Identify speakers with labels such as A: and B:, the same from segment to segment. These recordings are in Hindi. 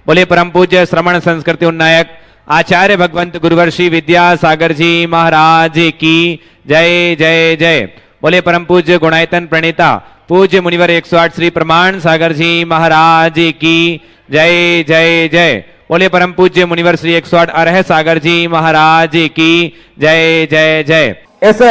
A: बोले परम पूज्य श्रवण संस्कृति उन्नायक आचार्य भगवंत गुरुवर श्री विद्यासागर जी महाराज की जय जय जय। बोले परम पूज्य गुणायतन प्रणेता पूज्य मुनिवर 108 श्री प्रमाण सागर जी महाराज की जय जय जय। बोले परम पूज्य मुनिवर श्री 108 अरह सागर जी महाराज की जय जय जय।
B: इस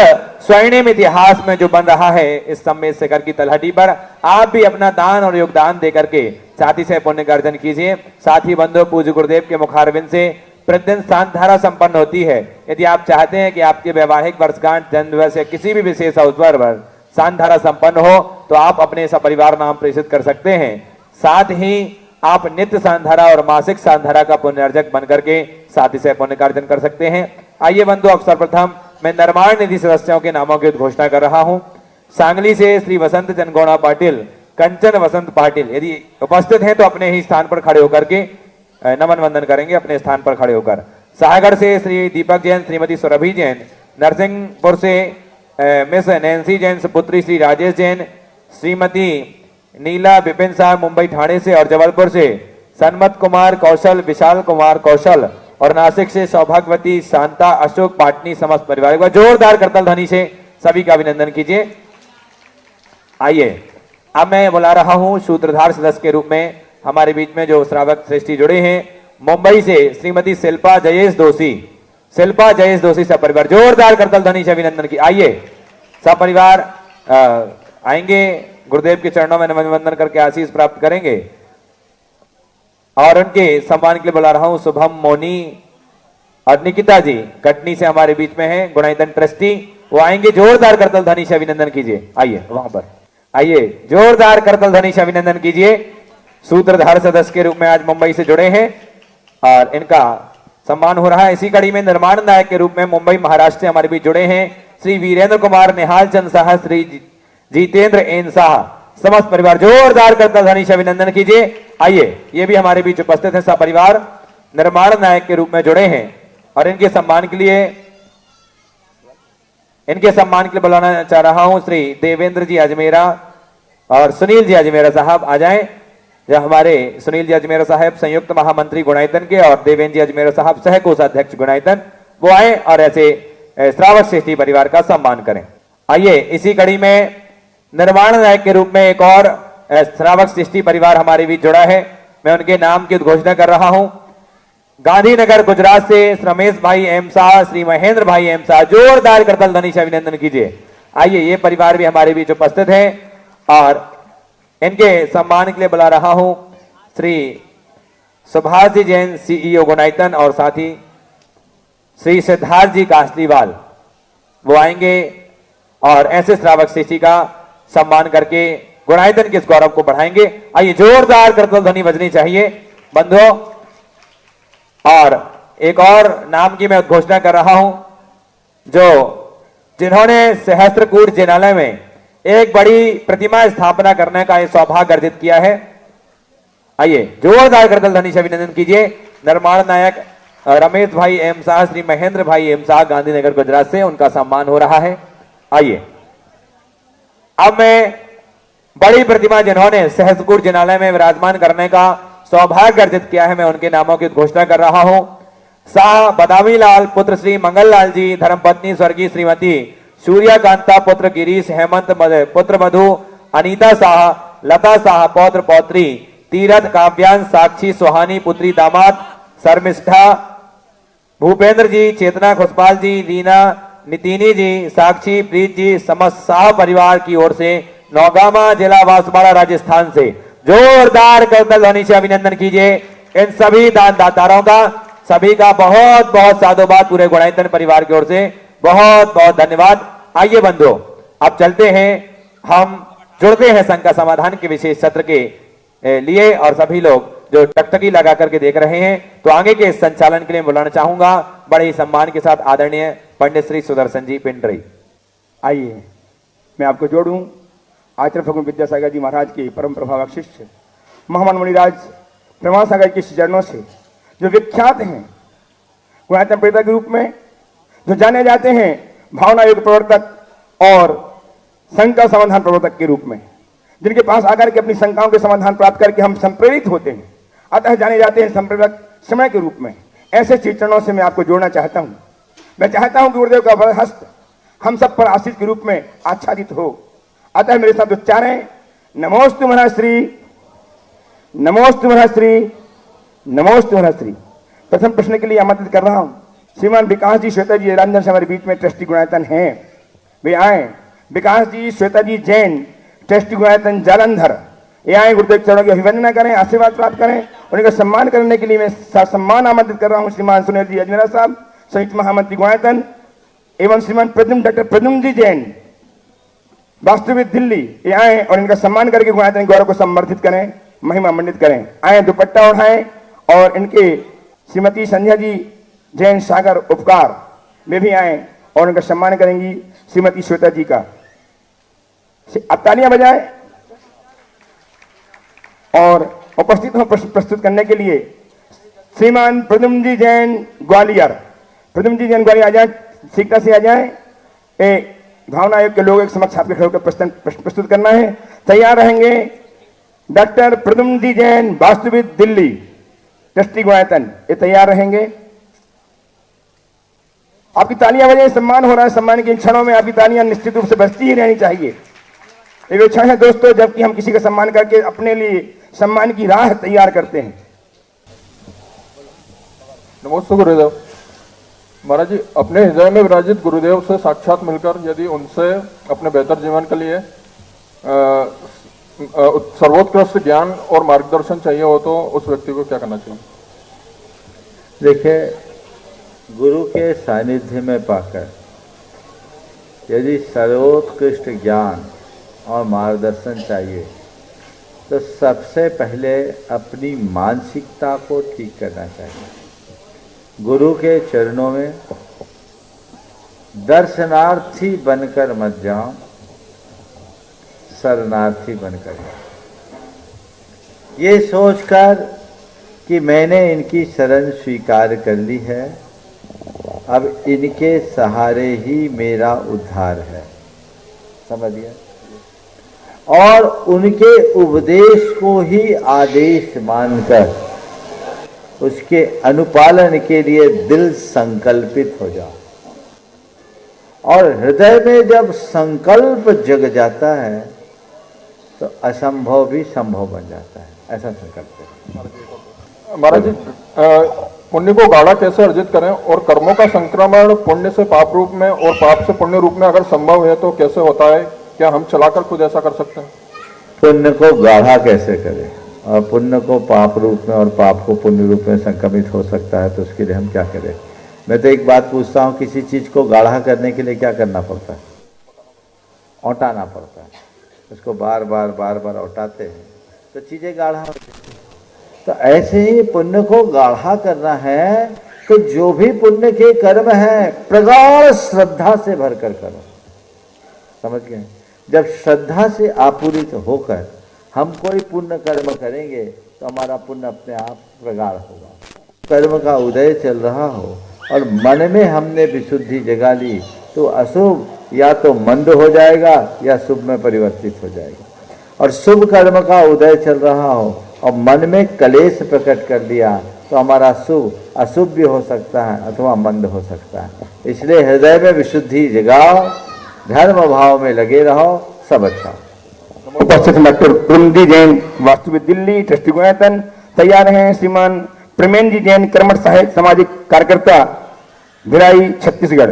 B: स्वर्णिम इतिहास में जो बन रहा है इस सम्मेद शिखर की तलहटी पर आप भी अपना दान और योगदान देकर के साथी से पुण्य का अर्जन कीजिए। साथ ही बंधु पूज्य गुरुदेव के मुखारविंद से प्रतिदिन सांधारा संपन्न होती है। यदि आप चाहते हैं कि आपके वैवाहिक वर्षगांठ जन्मदिवस या किसी भी विशेष अवसर पर सांधारा संपन्न हो तो आप अपने सपरिवार नाम प्रेषित कर सकते हैं। साथ ही आप नित्य सांधारा और मासिक सांधारा का पुण्यार्जक बनकर के साथी से पुण्य का अर्जन कर सकते हैं। आइए बंधु, अब सर्वप्रथम मैं निर्माण निधि सदस्यों के नामों की उद्घोषणा कर रहा हूं। सांगली से श्री वसंत जनगोणा पाटिल, कंचन वसंत पाटिल यदि उपस्थित हैं तो अपने ही स्थान पर खड़े होकर के नमन वंदन करेंगे, अपने स्थान पर खड़े होकर। सागर से श्री दीपक जैन, श्रीमती सुरभि जैन, नरसिंहपुर से मिस नैन्सी जैन, सुपुत्री श्री राजेश जैन, श्रीमती नीला विपिन साहब मुंबई ठाणे से, और जबलपुर से सन्मत कुमार कौशल, विशाल कुमार कौशल, और नासिक से सौभाग्यवती शांता अशोक पाटनी समस्त परिवार को जोरदार करतल ध्वनि से सभी का अभिनंदन कीजिए। आइए अब मैं बुला रहा हूं सूत्रधार सदस्य के रूप में हमारे बीच में जो श्रावक श्रेष्ठी जुड़े हैं। मुंबई से श्रीमती शिल्पा जयेश दोषी, शिल्पा जयेश दोषी सब परिवार जोरदार करतल ध्वनि से अभिनंदन की। आइए सब परिवार आएंगे, गुरुदेव के चरणों में नमन वंदन करके आशीष प्राप्त करेंगे। और उनके सम्मान के लिए बुला रहा हूं शुभम मोनी और निकिता जी कटनी से हमारे बीच में हैं, गुणायतन ट्रस्टी, वो आएंगे। जोरदार करतल ध्वनि से अभिनंदन कीजिए। आइए वहां पर आइए, जोरदार करतल ध्वनि से अभिनंदन कीजिए। सूत्रधार सदस्य के रूप में आज मुंबई से जुड़े हैं और इनका सम्मान हो रहा है। इसी कड़ी में निर्माण नायक के रूप में मुंबई महाराष्ट्र से हमारे बीच जुड़े हैं श्री वीरेंद्र कुमार निहाल चंद साह, श्री जितेंद्र एन साह, समस्त परिवार जोरदार करतल ध्वनि से अभिनंदन कीजिए। आइए ये भी हमारे बीच उपस्थित है, सब परिवार निर्माण नायक के रूप में जुड़े हैं और इनके सम्मान के लिए बुलाना चाह रहा हूं श्री देवेंद्र जी अजमेरा और सुनील जी अजमेरा साहब आ जाएं। जो हमारे सुनील जी अजमेरा साहब संयुक्त महामंत्री गुणायतन के और देवेंद्र जी अजमेरा साहब सह कोषाध्यक्ष गुणायतन, वो आए और ऐसे श्रावक श्रेष्ठी परिवार का सम्मान करें। आइए इसी कड़ी में निर्माण नायक के रूप में एक और श्रावक श्रेष्ठी परिवार हमारे बीच जुड़ा है, मैं उनके नाम की उद्घोषणा कर रहा हूं। गांधीनगर गुजरात से रमेश भाई एम शाह, श्री महेंद्र भाई एम शाह, जोरदार करतल ध्वनि से अभिनंदन कीजिए। आइए ये परिवार भी हमारे बीच उपस्थित है और इनके सम्मान के लिए बुला रहा हूं श्री सुभाष जी जैन, सीईओ गुणायतन, और साथ ही श्री सिद्धार्थ जी कासलीवाल, वो आएंगे और ऐसे श्रावक श्रेष्ठी का सम्मान करके गुणायतन के इस गौरव को बढ़ाएंगे। आइए जोरदार करतल ध्वनि बजनी चाहिए बंधुओं। और एक और नाम की मैं उद्घोषणा कर रहा हूं जिन्होंने सहस्त्रकूट जिनालय में एक बड़ी प्रतिमा स्थापना करने का सौभाग्य अर्जित किया है। आइए जोरदार करतल ध्वनि से अभिनंदन कीजिए। निर्माण नायक रमेश भाई एम शाह, श्री महेंद्र भाई एम शाह, गांधीनगर गुजरात से, उनका सम्मान हो रहा है। आइए अब मैं बड़ी प्रतिमा जिन्होंने सहस्त्रकूट जिनालय में विराजमान करने का सौभाग्य अर्जित किया है, मैं उनके नामों की घोषणा कर रहा हूं। शाह बदामी लाल पुत्र श्री मंगल लाल जी, धर्मपत्नी स्वर्गीय श्रीमती सूर्यकांता पुत्र गिरीश हेमंत पुत्र मधु, अनीता शाह, लता शाह पौत्र पौत्री, तीरथ काव्यांश साक्षी सुहानी पुत्री दामाद, शर्मिष्ठा भूपेंद्र जी, चेतना खुशपाल जी, लीना नितिनी जी, साक्षी प्रीत जी, समस्त शाह परिवार की ओर से नौगामा जिला बांसवाड़ा राजस्थान से जोरदार करतल ध्वनि से अभिनंदन कीजिए। इन सभी दान दातारों का, सभी का बहुत बहुत साधुवाद, पूरे गुणायतन परिवार की ओर से बहुत बहुत धन्यवाद। आइए बंधुओं अब चलते हैं, हम जुड़ते हैं संघ का समाधान के विशेष सत्र के लिए, और सभी लोग जो टकटकी लगा करके देख रहे हैं तो आगे के संचालन के लिए बुलाना चाहूंगा बड़े ही सम्मान के साथ आदरणीय पंडित श्री सुदर्शन जी पिंडरी।
C: आइए मैं आपको जोड़ूं आचार्य भगवान विद्यासागर जी महाराज के परम प्रभावक शिष्य महामन मुनिराज प्रमाण सागर के चरणों से, जो विख्यात हैं गुणायतन प्रेता के रूप में, जो जाने जाते हैं भावना योग प्रवर्तक और शंका समाधान प्रवर्तक के रूप में, जिनके पास आकर के अपनी शंकाओं के समाधान प्राप्त करके हम संप्रेरित होते हैं, अतः जाने जाते हैं संप्रेरक समय के रूप में। ऐसे चित्रणों से मैं आपको जोड़ना चाहता हूं। मैं चाहता हूं कि गुरुदेव का वह हस्त हम सब पर आशीष के रूप में आच्छादित हो। अतः मेरे साथ उच्चारें, नमोस्तु मनश्री, नमोस्तु मनश्री, नमोस्तु मनश्री। प्रथम प्रश्न के लिए आमंत्रित कर रहा हूं श्रीमान विकास जी श्वेता जी रामधन से हमारे बीच में ट्रस्टी गुणायतन हैं, वे आए। विकास जी श्वेता जी जैन ट्रस्टी गुणायतन जालंधर, ये आए। गुरुदेव चरणों की अभिवंदना करें, आशीर्वाद प्राप्त करें। उनका सम्मान करने के लिए मैं सम्मान आमंत्रित कर रहा हूं श्रीमान सुनील जी अजमेरा साहब, संयुक्त महामंत्री गुणायतन, एवं श्रीमान प्रद्युम्न डॉक्टर प्रद्युम्न जी जैन वास्तविक दिल्ली, ये आए और इनका सम्मान करके गुणायतन गौरव को संवर्धित करें, महिमा मंडित करें। आए, दुपट्टा उठाएं और इनके श्रीमती संध्या जी जैन सागर उपकार वे भी आए और उनका सम्मान करेंगी श्रीमती श्वेता जी का। अब तालियां बजाएं और उपस्थित हो प्रस्तुत करने के लिए श्रीमान प्रद्युम्न जी जैन ग्वालियर। प्रद्युम्न जी जैन ग्वालियर आ जाए, शीघ्रता से आ जाए। भावना आयोग के लोगों के समक्ष आपके खड़े होकर प्रस्तुत करना है। तैयार रहेंगे डॉक्टर प्रद्युम्न जी जैन वास्तविक दिल्ली ट्रस्टी गुणायतन, ये तैयार रहेंगे। आपकी तालियां बजाएं, सम्मान हो रहा है। सम्मान के इन क्षणों में आपकी तालियां निश्चित रूप से बजती ही रहनी चाहिए। ये क्षण है दोस्तों जबकि हम किसी का सम्मान करके अपने लिए सम्मान की राह तैयार करते हैं।
D: नमस्ते गुरुदेव। महाराज जी, अपने हृदय में विराजित गुरुदेव से साक्षात मिलकर यदि उनसे अपने बेहतर जीवन के लिए सर्वोत्कृष्ट ज्ञान और मार्गदर्शन चाहिए हो तो उस व्यक्ति को क्या करना चाहिए?
E: देखिए, गुरु के सानिध्य में पाकर यदि सर्वोत्कृष्ट ज्ञान और मार्गदर्शन चाहिए तो सबसे पहले अपनी मानसिकता को ठीक करना चाहिए। गुरु के चरणों में दर्शनार्थी बनकर मत जाओ, शरणार्थी बनकर ये सोचकर कि मैंने इनकी शरण स्वीकार कर ली है, अब इनके सहारे ही मेरा उद्धार है। समझ गया? और उनके उपदेश को ही आदेश मानकर उसके अनुपालन के लिए दिल संकल्पित हो जाओ। और हृदय में जब संकल्प जग जाता है तो असंभव भी संभव बन जाता है। ऐसा संकल्प करें।
D: महाराज जी, पुण्य को गाढ़ा कैसे अर्जित करें और कर्मों का संक्रमण पुण्य से पाप रूप में और पाप से पुण्य रूप में अगर संभव है तो कैसे होता है? क्या हम चलाकर खुद ऐसा कर सकते हैं?
E: पुण्य को गाढ़ा कैसे करें और पुण्य को पाप रूप में और पाप को पुण्य रूप में संक्रमित हो सकता है तो उसके लिए हम क्या करें? मैं तो एक बात पूछता हूँ, किसी चीज को गाढ़ा करने के लिए क्या करना पड़ता है? औटाना पड़ता है। उसको बार बार औटाते हैं तो चीजें गाढ़ा होती हैं। तो ऐसे ही पुण्य को गाढ़ा करना है तो जो भी पुण्य के कर्म हैं प्रगाढ़ श्रद्धा से भरकर करो। समझ गए? जब श्रद्धा से आपूरित होकर हम कोई पुण्य कर्म करेंगे तो हमारा पुण्य अपने आप प्रगाढ़ होगा। कर्म का उदय चल रहा हो और मन में हमने विशुद्धि जगा ली तो अशुभ या तो मंद हो जाएगा या शुभ में परिवर्तित हो जाएगा। और शुभ कर्म का उदय चल रहा हो और मन में कलेश प्रकट कर दिया तो हमारा शुभ अशुभ भी हो सकता है अथवा मंद हो सकता है। इसलिए हृदय में विशुद्धि जगाओ, धर्म भाव में लगे रहो, सब अच्छा।
C: उपस्थित डॉक्टर प्रद्युम्न जैन वास्तविक दिल्ली ट्रस्टी गुणायतन, तैयार हैं श्रीमान प्रेमेन जी जैन कर्मठ सहायक सामाजिक कार्यकर्ता भिलाई छत्तीसगढ़।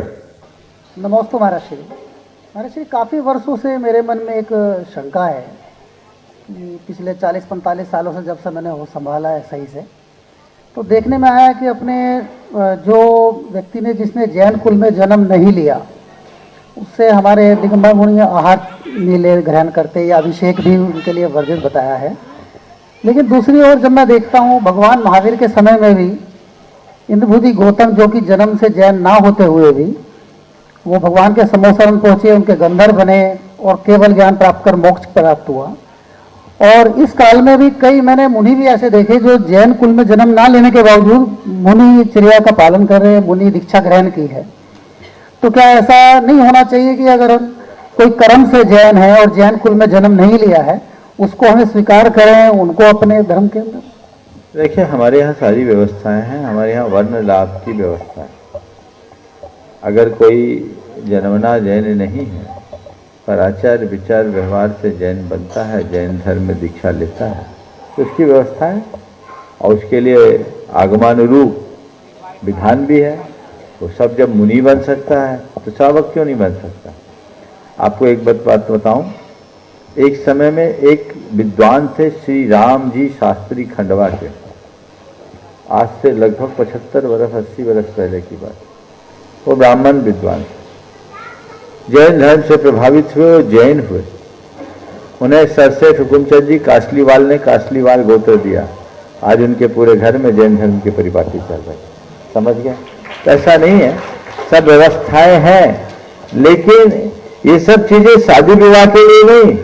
F: नमस्ते महाराज श्री। महाराज श्री, काफ़ी वर्षों से मेरे मन में एक शंका है कि पिछले 40-45 सालों से जब से मैंने वो संभाला है सही से, तो देखने में आया कि अपने जो व्यक्ति ने जिसने जैन कुल में जन्म नहीं लिया उससे हमारे दिगंबर मुनि आहार नीले ग्रहण करते या अभिषेक भी उनके लिए वर्जित बताया है। लेकिन दूसरी ओर जब मैं देखता हूँ भगवान महावीर के समय में भी इंद्रभूति गौतम जो कि जन्म से जैन ना होते हुए भी वो भगवान के समोसरण पहुँचे, उनके गंधर्व बने और केवल ज्ञान प्राप्त कर मोक्ष प्राप्त हुआ। और इस काल में भी कई मैंने मुनि भी ऐसे देखे जो जैन कुल में जन्म ना लेने के बावजूद मुनि चर्या का पालन कर रहे हैं, मुनि दीक्षा ग्रहण की है। तो क्या ऐसा नहीं होना चाहिए कि अगर कोई कर्म से जैन है और जैन कुल में जन्म नहीं लिया है, उसको हमें स्वीकार करें, उनको अपने धर्म के अंदर?
E: देखिए, हमारे यहाँ सारी व्यवस्थाएं हैं, हमारे यहाँ वर्ण लाभ की व्यवस्था है। अगर कोई जन्मना जैन नहीं है पर आचार विचार व्यवहार से जैन बनता है, जैन धर्म में दीक्षा लेता है, तो उसकी व्यवस्था है और उसके लिए आगमानुरूप विधान भी है। वो सब जब मुनि बन सकता है तो श्रावक क्यों नहीं बन सकता? आपको एक बात बताऊं, एक समय में एक विद्वान थे श्री राम जी शास्त्री खंडवा के। आज से लगभग 75 वर्ष 80 वर्ष पहले की बात। वो ब्राह्मण विद्वान थे, जैन धर्म से प्रभावित हुए और जैन हुए। उन्हें सरसेठ हुकुमचंद जी कासलीवाल ने कासलीवाल गोत्र दिया। आज उनके पूरे घर में जैन धर्म की परिपाटी चल रही। समझ गए? ऐसा नहीं है, सब व्यवस्थाएं हैं, लेकिन ये सब चीजें शादी विवाह के लिए नहीं।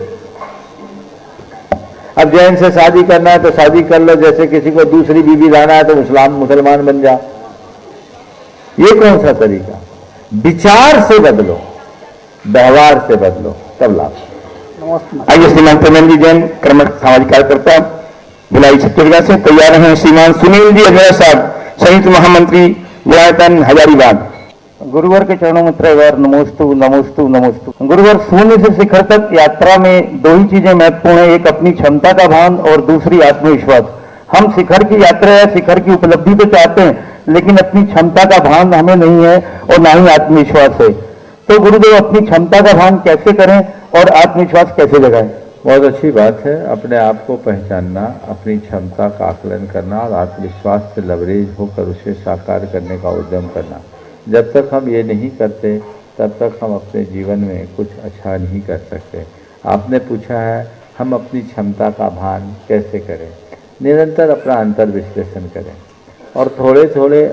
E: अब जैन से शादी करना है तो शादी कर लो, जैसे किसी को दूसरी बीवी लाना है तो मुसलमान बन जा। ये कौन सा तरीका? विचार से बदलो, व्यवहार से बदलो, तब लाभ।
C: आइए श्रीमान प्रेमन जी जैन कर्मठ सामाजिक कार्यकर्ता भिलाई छत्तीसगढ़ से तैयार हैं। श्रीमान सुनील जी अजमेर साहब संयुक्त महामंत्री गुणायतन हजारीबाग। गुरुवर के चरणों में त्रैवार नमोस्तु नमोस्तु नमोस्तु। गुरुवर शून्य से शिखर तक यात्रा में दो ही चीजें महत्वपूर्ण है, एक अपनी क्षमता का भान और दूसरी आत्मविश्वास। हम शिखर की यात्रा या शिखर की उपलब्धि तो चाहते हैं, लेकिन अपनी क्षमता का भान हमें नहीं है और ना ही आत्मविश्वास है। तो गुरुदेव, अपनी क्षमता का भान कैसे करें और आत्मविश्वास कैसे जगाएं?
E: बहुत अच्छी बात है। अपने आप को पहचानना, अपनी क्षमता का आकलन करना और आत्मविश्वास से लवरेज होकर उसे साकार करने का उद्यम करना। जब तक हम ये नहीं करते तब तक हम अपने जीवन में कुछ अच्छा नहीं कर सकते। आपने पूछा है हम अपनी क्षमता का भान कैसे करें? निरंतर अपना अंतर विश्लेषण करें और थोड़े थोड़े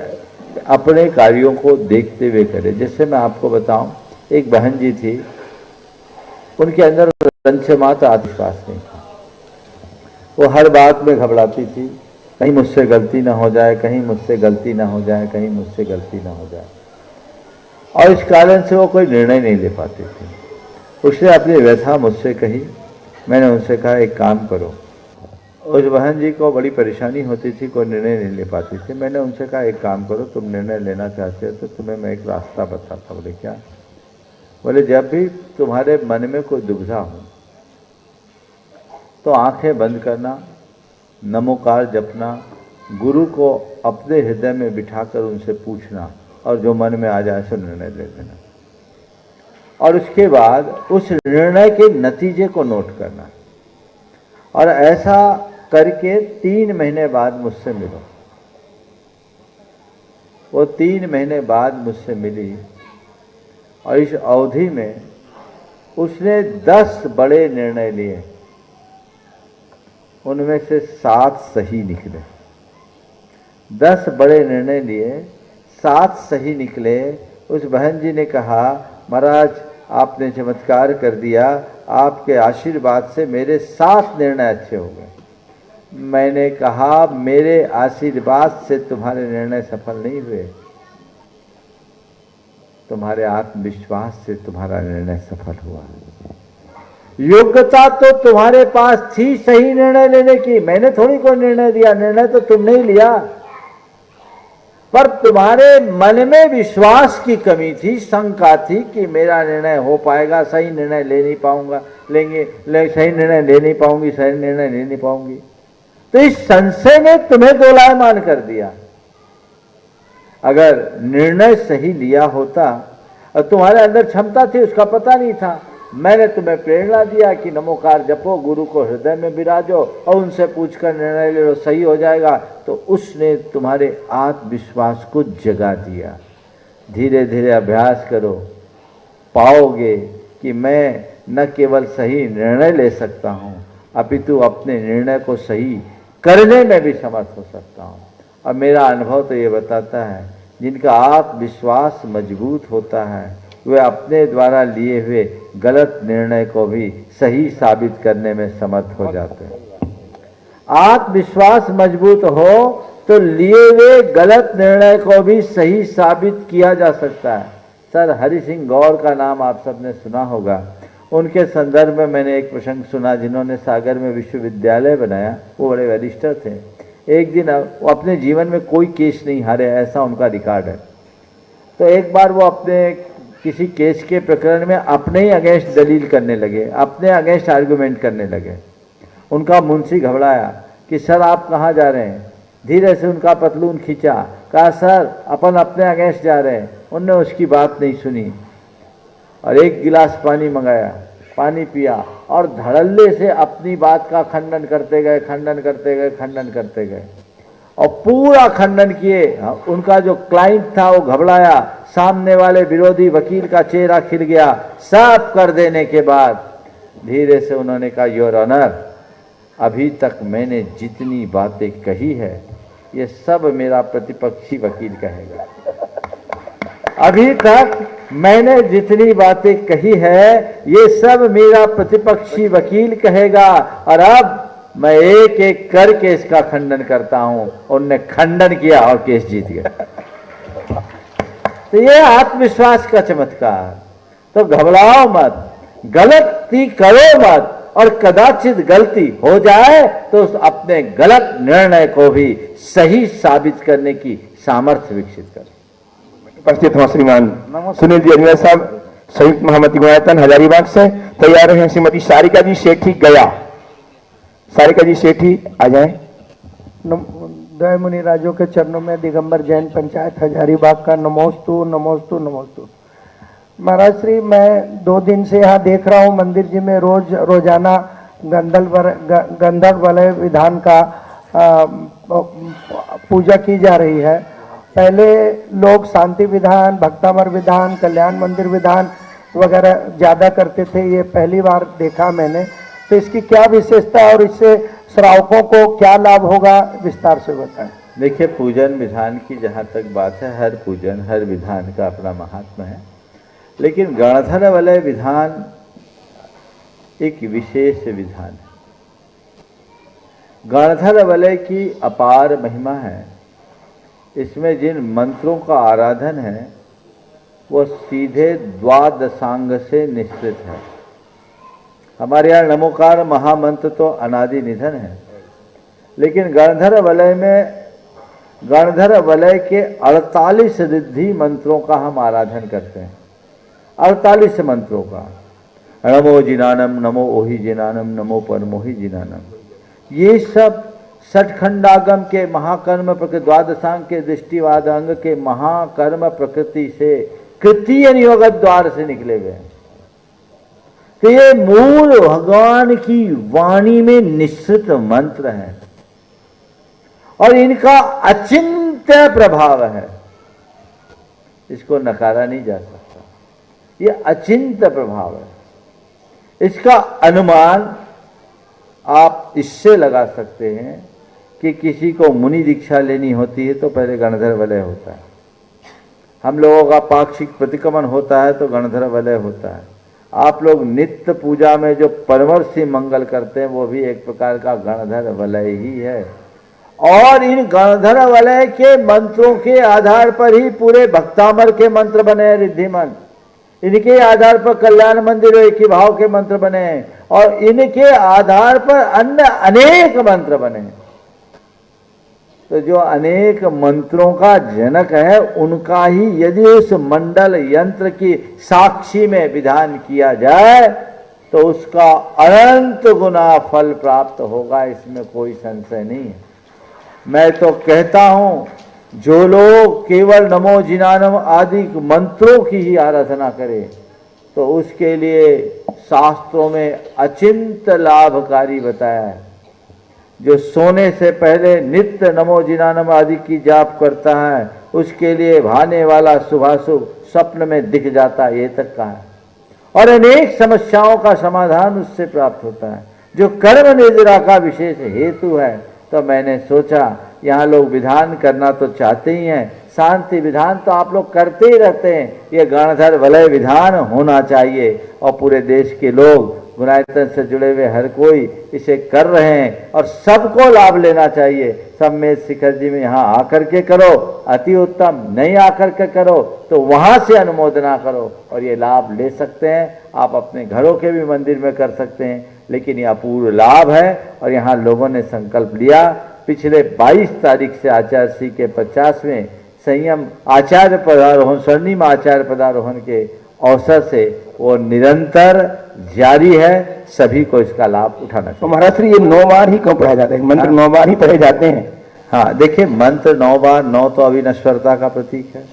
E: अपने कार्यों को देखते हुए करें। जैसे मैं आपको बताऊं, एक बहन जी थी, उनके अंदर पंचमात्र आत्मविश्वास नहीं था। वो हर बात में घबराती थी, कहीं मुझसे गलती ना हो जाए, कहीं मुझसे गलती ना हो जाए, कहीं मुझसे गलती ना हो जाए, और इस कारण से वो कोई निर्णय नहीं ले पाती थी। उसने अपनी व्यथा मुझसे कही। मैंने उनसे कहा एक काम करो। उस बहन जी को बड़ी परेशानी होती थी, कोई निर्णय नहीं ले पाती थी। मैंने उनसे कहा एक काम करो, तुम निर्णय लेना चाहते हो तो तुम्हें मैं एक रास्ता बताता। बोले क्या? बोले जब भी तुम्हारे मन में कोई दुविधा हो तो आंखें बंद करना, नमोकार जपना, गुरु को अपने हृदय में बिठाकर उनसे पूछना और जो मन में आ जाए सो निर्णय ले लेना, और उसके बाद उस निर्णय के नतीजे को नोट करना। और ऐसा करके 3 महीने बाद मुझसे मिलो। वो 3 महीने बाद मुझसे मिली और इस अवधि में उसने 10 बड़े निर्णय लिए, उनमें से 7 सही निकले। 10 बड़े निर्णय लिए, 7 सही निकले। उस बहन जी ने कहा महाराज आपने चमत्कार कर दिया, आपके आशीर्वाद से मेरे 7 निर्णय अच्छे हो गए। मैंने कहा मेरे आशीर्वाद से तुम्हारे निर्णय सफल नहीं हुए, तुम्हारे आत्मविश्वास से तुम्हारा निर्णय सफल हुआ। योग्यता तो तुम्हारे पास थी सही निर्णय लेने की, मैंने थोड़ी कोई निर्णय दिया, निर्णय तो तुमने ही लिया, पर तुम्हारे मन में विश्वास की कमी थी, शंका थी कि मेरा निर्णय हो पाएगा, सही निर्णय ले नहीं पाऊंगा, सही निर्णय ले नहीं पाऊंगी, सही निर्णय ले नहीं पाऊंगी। तो इस संशय ने तुम्हें दोलायमान कर दिया। अगर निर्णय सही लिया होता और तुम्हारे अंदर क्षमता थी, उसका पता नहीं था, मैंने तुम्हें प्रेरणा दिया कि नमोकार जपो, गुरु को हृदय में विराजो और उनसे पूछकर निर्णय ले लो, सही हो जाएगा, तो उसने तुम्हारे आत्मविश्वास को जगा दिया। धीरे धीरे अभ्यास करो, पाओगे कि मैं न केवल सही निर्णय ले सकता हूँ, अपितु अपने निर्णय को सही करने में भी समर्थ हो सकता हूँ। और मेरा अनुभव तो ये बताता है, जिनका आत्मविश्वास मजबूत होता है वे अपने द्वारा लिए हुए गलत निर्णय को भी सही साबित करने में समर्थ हो जाते हैं। आत्मविश्वास मजबूत हो तो लिए हुए गलत निर्णय को भी सही साबित किया जा सकता है। सर हरि सिंह गौर का नाम आप सबने सुना होगा। उनके संदर्भ में मैंने एक प्रसंग सुना, जिन्होंने सागर में विश्वविद्यालय बनाया, वो बड़े बैरिस्टर थे। एक दिन वो अपने जीवन में कोई केस नहीं हारे, ऐसा उनका रिकॉर्ड है। तो एक बार वो अपने किसी केस के प्रकरण में अपने ही अगेंस्ट दलील करने लगे, अपने अगेंस्ट आर्गुमेंट करने लगे। उनका मुंशी घबराया कि सर आप कहाँ जा रहे हैं। धीरे से उनका पतलून खींचा, कहा सर अपन अपने अगेंस्ट जा रहे हैं। उनने उसकी बात नहीं सुनी और एक गिलास पानी मंगाया, पानी पिया और धड़ल्ले से अपनी बात का खंडन करते गए, खंडन करते गए, खंडन करते गए और पूरा खंडन किए। उनका जो क्लाइंट था वो घबराया, सामने वाले विरोधी वकील का चेहरा खिल गया। सब कर देने के बाद धीरे से उन्होंने कहा, योर ऑनर, अभी तक मैंने जितनी बातें कही है ये सब मेरा प्रतिपक्षी वकील कहेगा। अभी तक मैंने जितनी बातें कही है ये सब मेरा प्रतिपक्षी वकील कहेगा और अब मैं एक एक करके इसका खंडन करता हूं। उनने खंडन किया और केस जीत गया। तो ये आत्मविश्वास का चमत्कार। तो घबराओ मत, गलती करो मत, और कदाचित गलती हो जाए तो उस अपने गलत निर्णय को भी सही साबित करने की सामर्थ्य विकसित करें।
C: उपस्थित हो श्रीमान सुनील जी अजमेर साहब, संयुक्त महामती गुणायतन हजारीबाग से तैयार हैं श्रीमती सारिका जी सेठी गया। सारिका जी सेठी आ जाएं।
G: दया मुनि राजों के चरणों में दिगंबर जैन पंचायत हजारीबाग का नमोस्तु नमोस्तु नमोस्तु। महाराज श्री, मैं 2 दिन से यहाँ देख रहा हूँ मंदिर जी में रोजाना गंधर्व वलय विधान का पूजा की जा रही है। पहले लोग शांति विधान, भक्तामर विधान, कल्याण मंदिर विधान वगैरह ज़्यादा करते थे, ये पहली बार देखा मैंने। तो इसकी क्या विशेषता है और इससे श्रावकों को क्या लाभ होगा, विस्तार से बताएं।
E: देखिए, पूजन विधान की जहाँ तक बात है, हर पूजन हर विधान का अपना महात्मा है, लेकिन गणधर वलय विधान एक विशेष विधान है। गणधर वलय की अपार महिमा है। इसमें जिन मंत्रों का आराधन है वो सीधे द्वादशांग से निश्चित है। हमारे यहाँ नमोकार महामंत्र तो अनादि निधन है, लेकिन गणधर वलय में गणधर वलय के 48 रिद्धि मंत्रों का हम आराधन करते हैं। 48 मंत्रों का। नमो जिनानम, नमो ओहि जिनानम, नमो परमोहि जिनानम। ये सब षटखंडागम के महाकर्म प्रकृति, द्वादशांग के दृष्टिवाद अंग के महाकर्म प्रकृति से कृतीय नियोग द्वार से निकले हुए हैं। तो ये मूल भगवान की वाणी में निश्चित मंत्र है और इनका अचिंत्य प्रभाव है। इसको नकारा नहीं जा सकता। ये अचिंत्य प्रभाव है। इसका अनुमान आप इससे लगा सकते हैं कि किसी को मुनि दीक्षा लेनी होती है तो पहले गणधर वलय होता है। हम लोगों का पाक्षिक प्रतिक्रमण होता है तो गणधर वलय होता है। आप लोग नित्य पूजा में जो परमर्शी मंगल करते हैं वो भी एक प्रकार का गणधर वलय ही है। और इन गणधर वलय के मंत्रों के आधार पर ही पूरे भक्तामर के मंत्र बने हैं, रिद्धि मंत्र। इनके आधार पर कल्याण मंदिर एक ही भाव के मंत्र बने हैं और इनके आधार पर अन्य अनेक मंत्र बने हैं। तो जो अनेक मंत्रों का जनक है उनका ही यदि उस मंडल यंत्र की साक्षी में विधान किया जाए तो उसका अनंत गुना फल प्राप्त होगा, इसमें कोई संशय नहीं है। मैं तो कहता हूं जो लोग केवल नमो जिनानम आदि मंत्रों की ही आराधना करें तो उसके लिए शास्त्रों में अचिंत लाभकारी बताया है। जो सोने से पहले नित्य नमो जिनानम आदि की जाप करता है उसके लिए भाने वाला शुभाशुभ स्वप्न में दिख जाता है, ये तक कहा है। और अनेक समस्याओं का समाधान उससे प्राप्त होता है जो कर्म निद्रा का विशेष हेतु है। तो मैंने सोचा यहाँ लोग विधान करना तो चाहते ही हैं, शांति विधान तो आप लोग करते ही रहते हैं, ये गणधर वलय विधान होना चाहिए और पूरे देश के लोग गुणायतन से जुड़े हुए हर कोई इसे कर रहे हैं और सबको लाभ लेना चाहिए। सम्मेद शिखर जी में यहाँ आकर के करो अति उत्तम, नहीं आकर के करो तो वहाँ से अनुमोदना करो और ये लाभ ले सकते हैं। आप अपने घरों के भी मंदिर में कर सकते हैं, लेकिन यह अपूर्व लाभ है और यहाँ लोगों ने संकल्प लिया। पिछले 22 तारीख से आचार्य श्री के 50वें संयम आचार्य पदारोहण, स्वर्णिम आचार्य पदारोहण के अवसर से वो निरंतर जारी है। सभी को इसका लाभ उठाना चाहिए।
C: तो महाराज श्री ये 9 बार ही क्यों पढ़े जाते हैं? मंत्र 9 बार ही पढ़े जाते हैं।
E: हाँ देखिए, मंत्र 9 बार, 9 तो अविनश्वरता का प्रतीक है।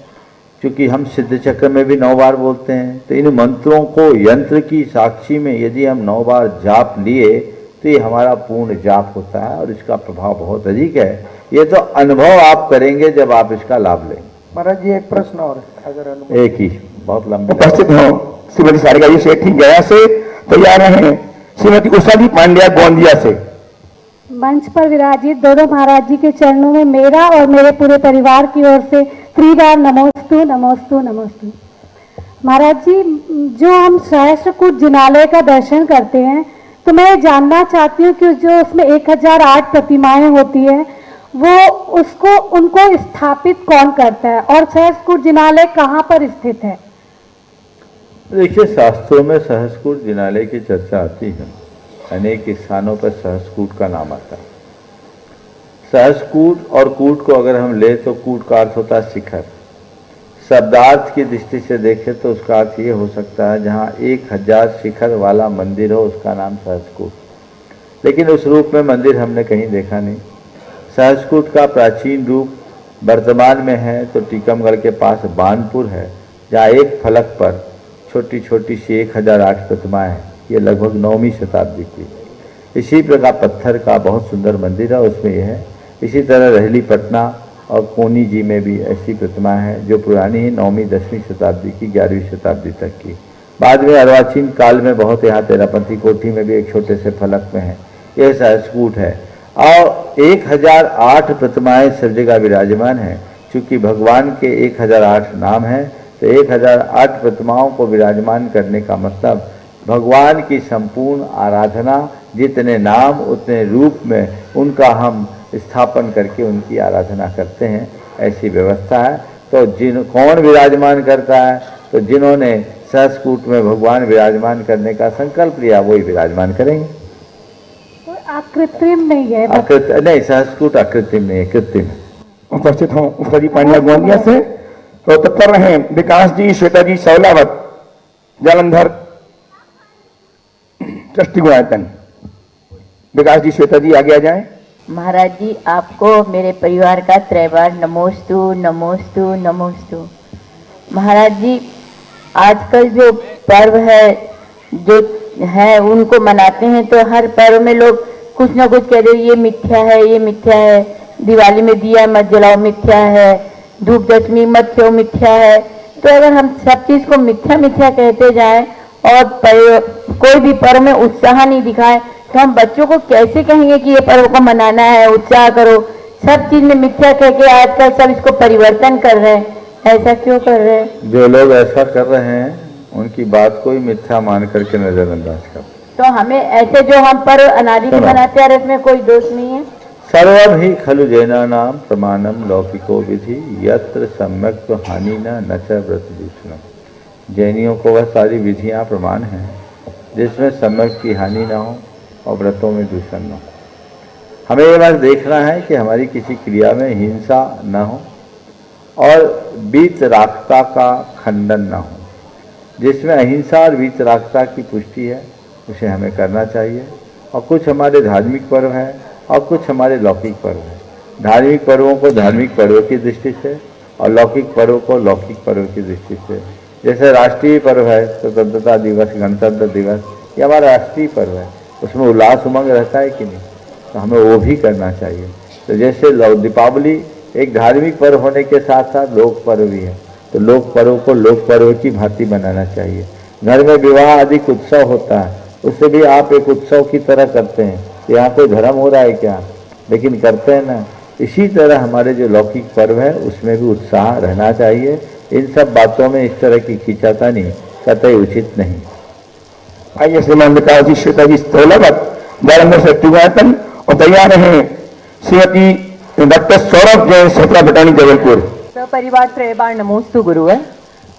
E: क्योंकि हम सिद्ध चक्र में भी 9 बार बोलते हैं, तो इन मंत्रों को यंत्र की साक्षी में यदि हम 9 बार जाप लिए तो ये हमारा पूर्ण जाप होता है और इसका प्रभाव बहुत अधिक है। ये तो अनुभव आप करेंगे जब आप इसका लाभ लेंगे।
G: महाराज जी एक प्रश्न और है, अगर अनुमति।
E: एक ही, बहुत लंबे।
C: उपस्थित हो श्रीमती सारिका जी सेठी गया से तैयार हैं, श्रीमती उषा जी पांड्या गोंदिया से।
H: मंच पर विराजित दोनों महाराज जी के चरणों में मेरा और मेरे पूरे परिवार की ओर से 3 बार नमोस्तु नमोस्तु नमोस्तु। महाराज जी, जो हम सहस्त्रकूट जिनालय का दर्शन करते हैं तो मैं जानना चाहती हूँ कि जो उसमें 1008 प्रतिमाएं होती है वो उसको उनको स्थापित कौन करता है और सहस्त्रकूट जिनालय कहाँ पर स्थित है?
E: देखिए, शास्त्रों में सहस्त्रकूट जिनालय की चर्चा आती है। अनेक स्थानों पर सहस्त्रकूट का नाम आता है। सहस्त्रकूट और कूट को अगर हम ले तो कूट का अर्थ होता है शिखर। शब्दार्थ की दृष्टि से देखें तो उसका अर्थ ये हो सकता है जहाँ 1000 शिखर वाला मंदिर हो उसका नाम सहस्त्रकूट। लेकिन उस रूप में मंदिर हमने कहीं देखा नहीं। सहस्त्रकूट का प्राचीन रूप वर्तमान में है तो टीकमगढ़ के पास बानपुर है, जहाँ एक फलक पर छोटी छोटी सी 1008 प्रतिमाएं हैं। ये लगभग 9वीं शताब्दी की। इसी प्रकार पत्थर का बहुत सुंदर मंदिर है, उसमें यह है। इसी तरह रहली पटना और कोनी जी में भी ऐसी प्रतिमाएं हैं जो पुरानी है, 9वीं 10वीं शताब्दी की, 11वीं शताब्दी तक की। बाद में अर्वाचीन काल में बहुत यहाँ तेरापंथी कोठी में भी एक छोटे से फलक में है। यह सहस्त्रकूट है और 1008 प्रतिमाएं सब जगह विराजमान हैं। चूँकि भगवान के 1008 नाम हैं तो 1008 प्रतिमाओं को विराजमान करने का मतलब भगवान की संपूर्ण आराधना, जितने नाम उतने रूप में उनका हम स्थापन करके उनकी आराधना करते हैं, ऐसी व्यवस्था है। तो कौन विराजमान करता है? तो जिन्होंने सहस्त्रकूट में भगवान विराजमान करने का संकल्प लिया वही विराजमान करेंगे।
H: तो अकृत्रिम नहीं है?
E: नहीं, सहस्त्रकूट अकृत्रिम नहीं है, कृत्रिम है।
C: उपस्थित हो उषा जी पांड्या गोंदिया से। तो तत्पर रहे विकास जी, श्वेता जी सौलावत, जालंधर ट्रस्टी गुणायतन। विकास जी, श्वेता जी आगे आ जाएं।
I: महाराज जी, आपको मेरे परिवार का 3 बार नमोस्तु नमोस्तु नमोस्तु। महाराज जी, आजकल जो पर्व है जो है उनको मनाते हैं तो हर पर्व में लोग कुछ ना कुछ कह रहे ये मिथ्या है, ये मिथ्या है। दिवाली में दिया मत जलाओ मिथ्या है, धूप दशमी मत खाओ मिथ्या है। तो अगर हम सब चीज को मिथ्या मिथ्या कहते जाएं और कोई भी पर्व में उत्साह नहीं दिखाए तो हम बच्चों को कैसे कहेंगे कि ये पर्व को मनाना है, उत्साह करो। सब चीज में मिथ्या कह के आजकल सब इसको परिवर्तन कर रहे हैं। ऐसा क्यों कर रहे हैं?
E: जो लोग ऐसा कर रहे हैं उनकी बात को ही मिथ्या मान करके नजरअंदाज कर।
I: तो हमें ऐसे जो हम पर्व अनादि से मनाते हैं इसमें कोई दोष नहीं है।
E: सर्वम ही खलु जैनानाम प्रमाणम लौकिको विधि यत्र सम्यक तो हानि न च व्रत दूषणम। जैनियों को वह सारी विधियां प्रमाण हैं जिसमें सम्यक की हानि न हो और व्रतों में दूषण न हो। हमें ये बात देखना है कि हमारी किसी क्रिया में हिंसा न हो और वीतरागता का खंडन न हो। जिसमें अहिंसा और वीतरागता की पुष्टि है उसे हमें करना चाहिए। और कुछ हमारे धार्मिक पर्व हैं और कुछ हमारे लौकिक पर्व हैं। धार्मिक पर्वों को धार्मिक पर्व की दृष्टि से और लौकिक पर्व को लौकिक पर्व की दृष्टि से। जैसे राष्ट्रीय पर्व है स्वतंत्रता दिवस, गणतंत्र दिवस, ये हमारा राष्ट्रीय पर्व है, उसमें उल्लास उमंग रहता है कि नहीं, तो हमें वो भी करना चाहिए। तो जैसे दीपावली एक धार्मिक पर्व होने के साथ साथ लोक पर्व भी है, तो लोक पर्व को लोक पर्व की भांति बनाना चाहिए। घर में विवाह अधिक उत्सव होता है, उससे भी आप एक उत्सव की तरह करते हैं। यहाँ कोई धर्म हो रहा है क्या, लेकिन करते हैं ना। इसी तरह हमारे जो लौकिक पर्व है उसमें भी उत्साह रहना चाहिए। इन सब बातों में इस तरह की खींचातानी कतई उचित नहीं।
C: आइए श्रीमान विकास जी, श्वेता जी स्थौलावत, जालंधर से त्रिगायतन, और तैयार हैं श्रीमती डॉक्टर सौरभ जैन, सतरा बटानी, जबलपुर।
J: सपरिवार त्रयबार नमोस्तु गुरुवर।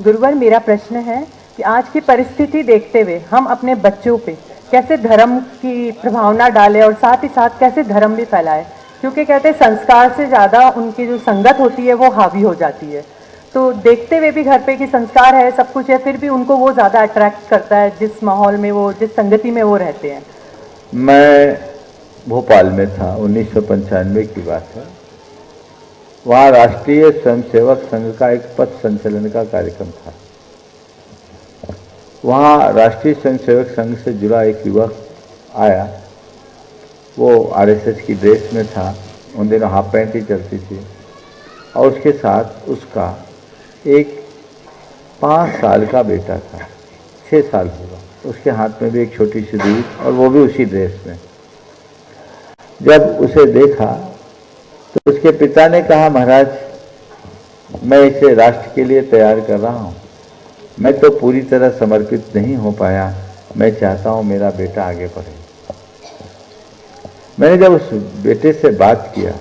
J: गुरुवर, मेरा प्रश्न है कि आज की परिस्थिति देखते हुए हम अपने बच्चों पे कैसे धर्म की प्रभावना डालें और साथ ही साथ कैसे धर्म भी फैलाएं, क्योंकि कहते हैं संस्कार से ज़्यादा उनकी जो संगत होती है वो हावी हो जाती है। तो देखते हुए भी घर पे कि संस्कार है, सब कुछ है, फिर भी उनको वो ज़्यादा अट्रैक्ट करता है जिस माहौल में वो, जिस संगति में वो रहते हैं।
E: मैं भोपाल में था, 1995 की बात है। वहाँ राष्ट्रीय स्वयंसेवक संघ का एक पथ संचलन का कार्यक्रम था। वहाँ राष्ट्रीय स्वयंसेवक संघ से जुड़ा एक युवक आया, वो आरएसएस की ड्रेस में था, उन दिनों हाफ पैंट ही चलती थी, और उसके साथ उसका एक 5 साल का बेटा था, 6 साल होगा, उसके हाथ में भी एक छोटी सी दूध, और वो भी उसी ड्रेस में। जब उसे देखा तो उसके पिता ने कहा, महाराज मैं इसे राष्ट्र के लिए तैयार कर रहा हूँ, मैं तो पूरी तरह समर्पित नहीं हो पाया, मैं चाहता हूँ मेरा बेटा आगे बढ़े। मैंने जब उस बेटे से बात किया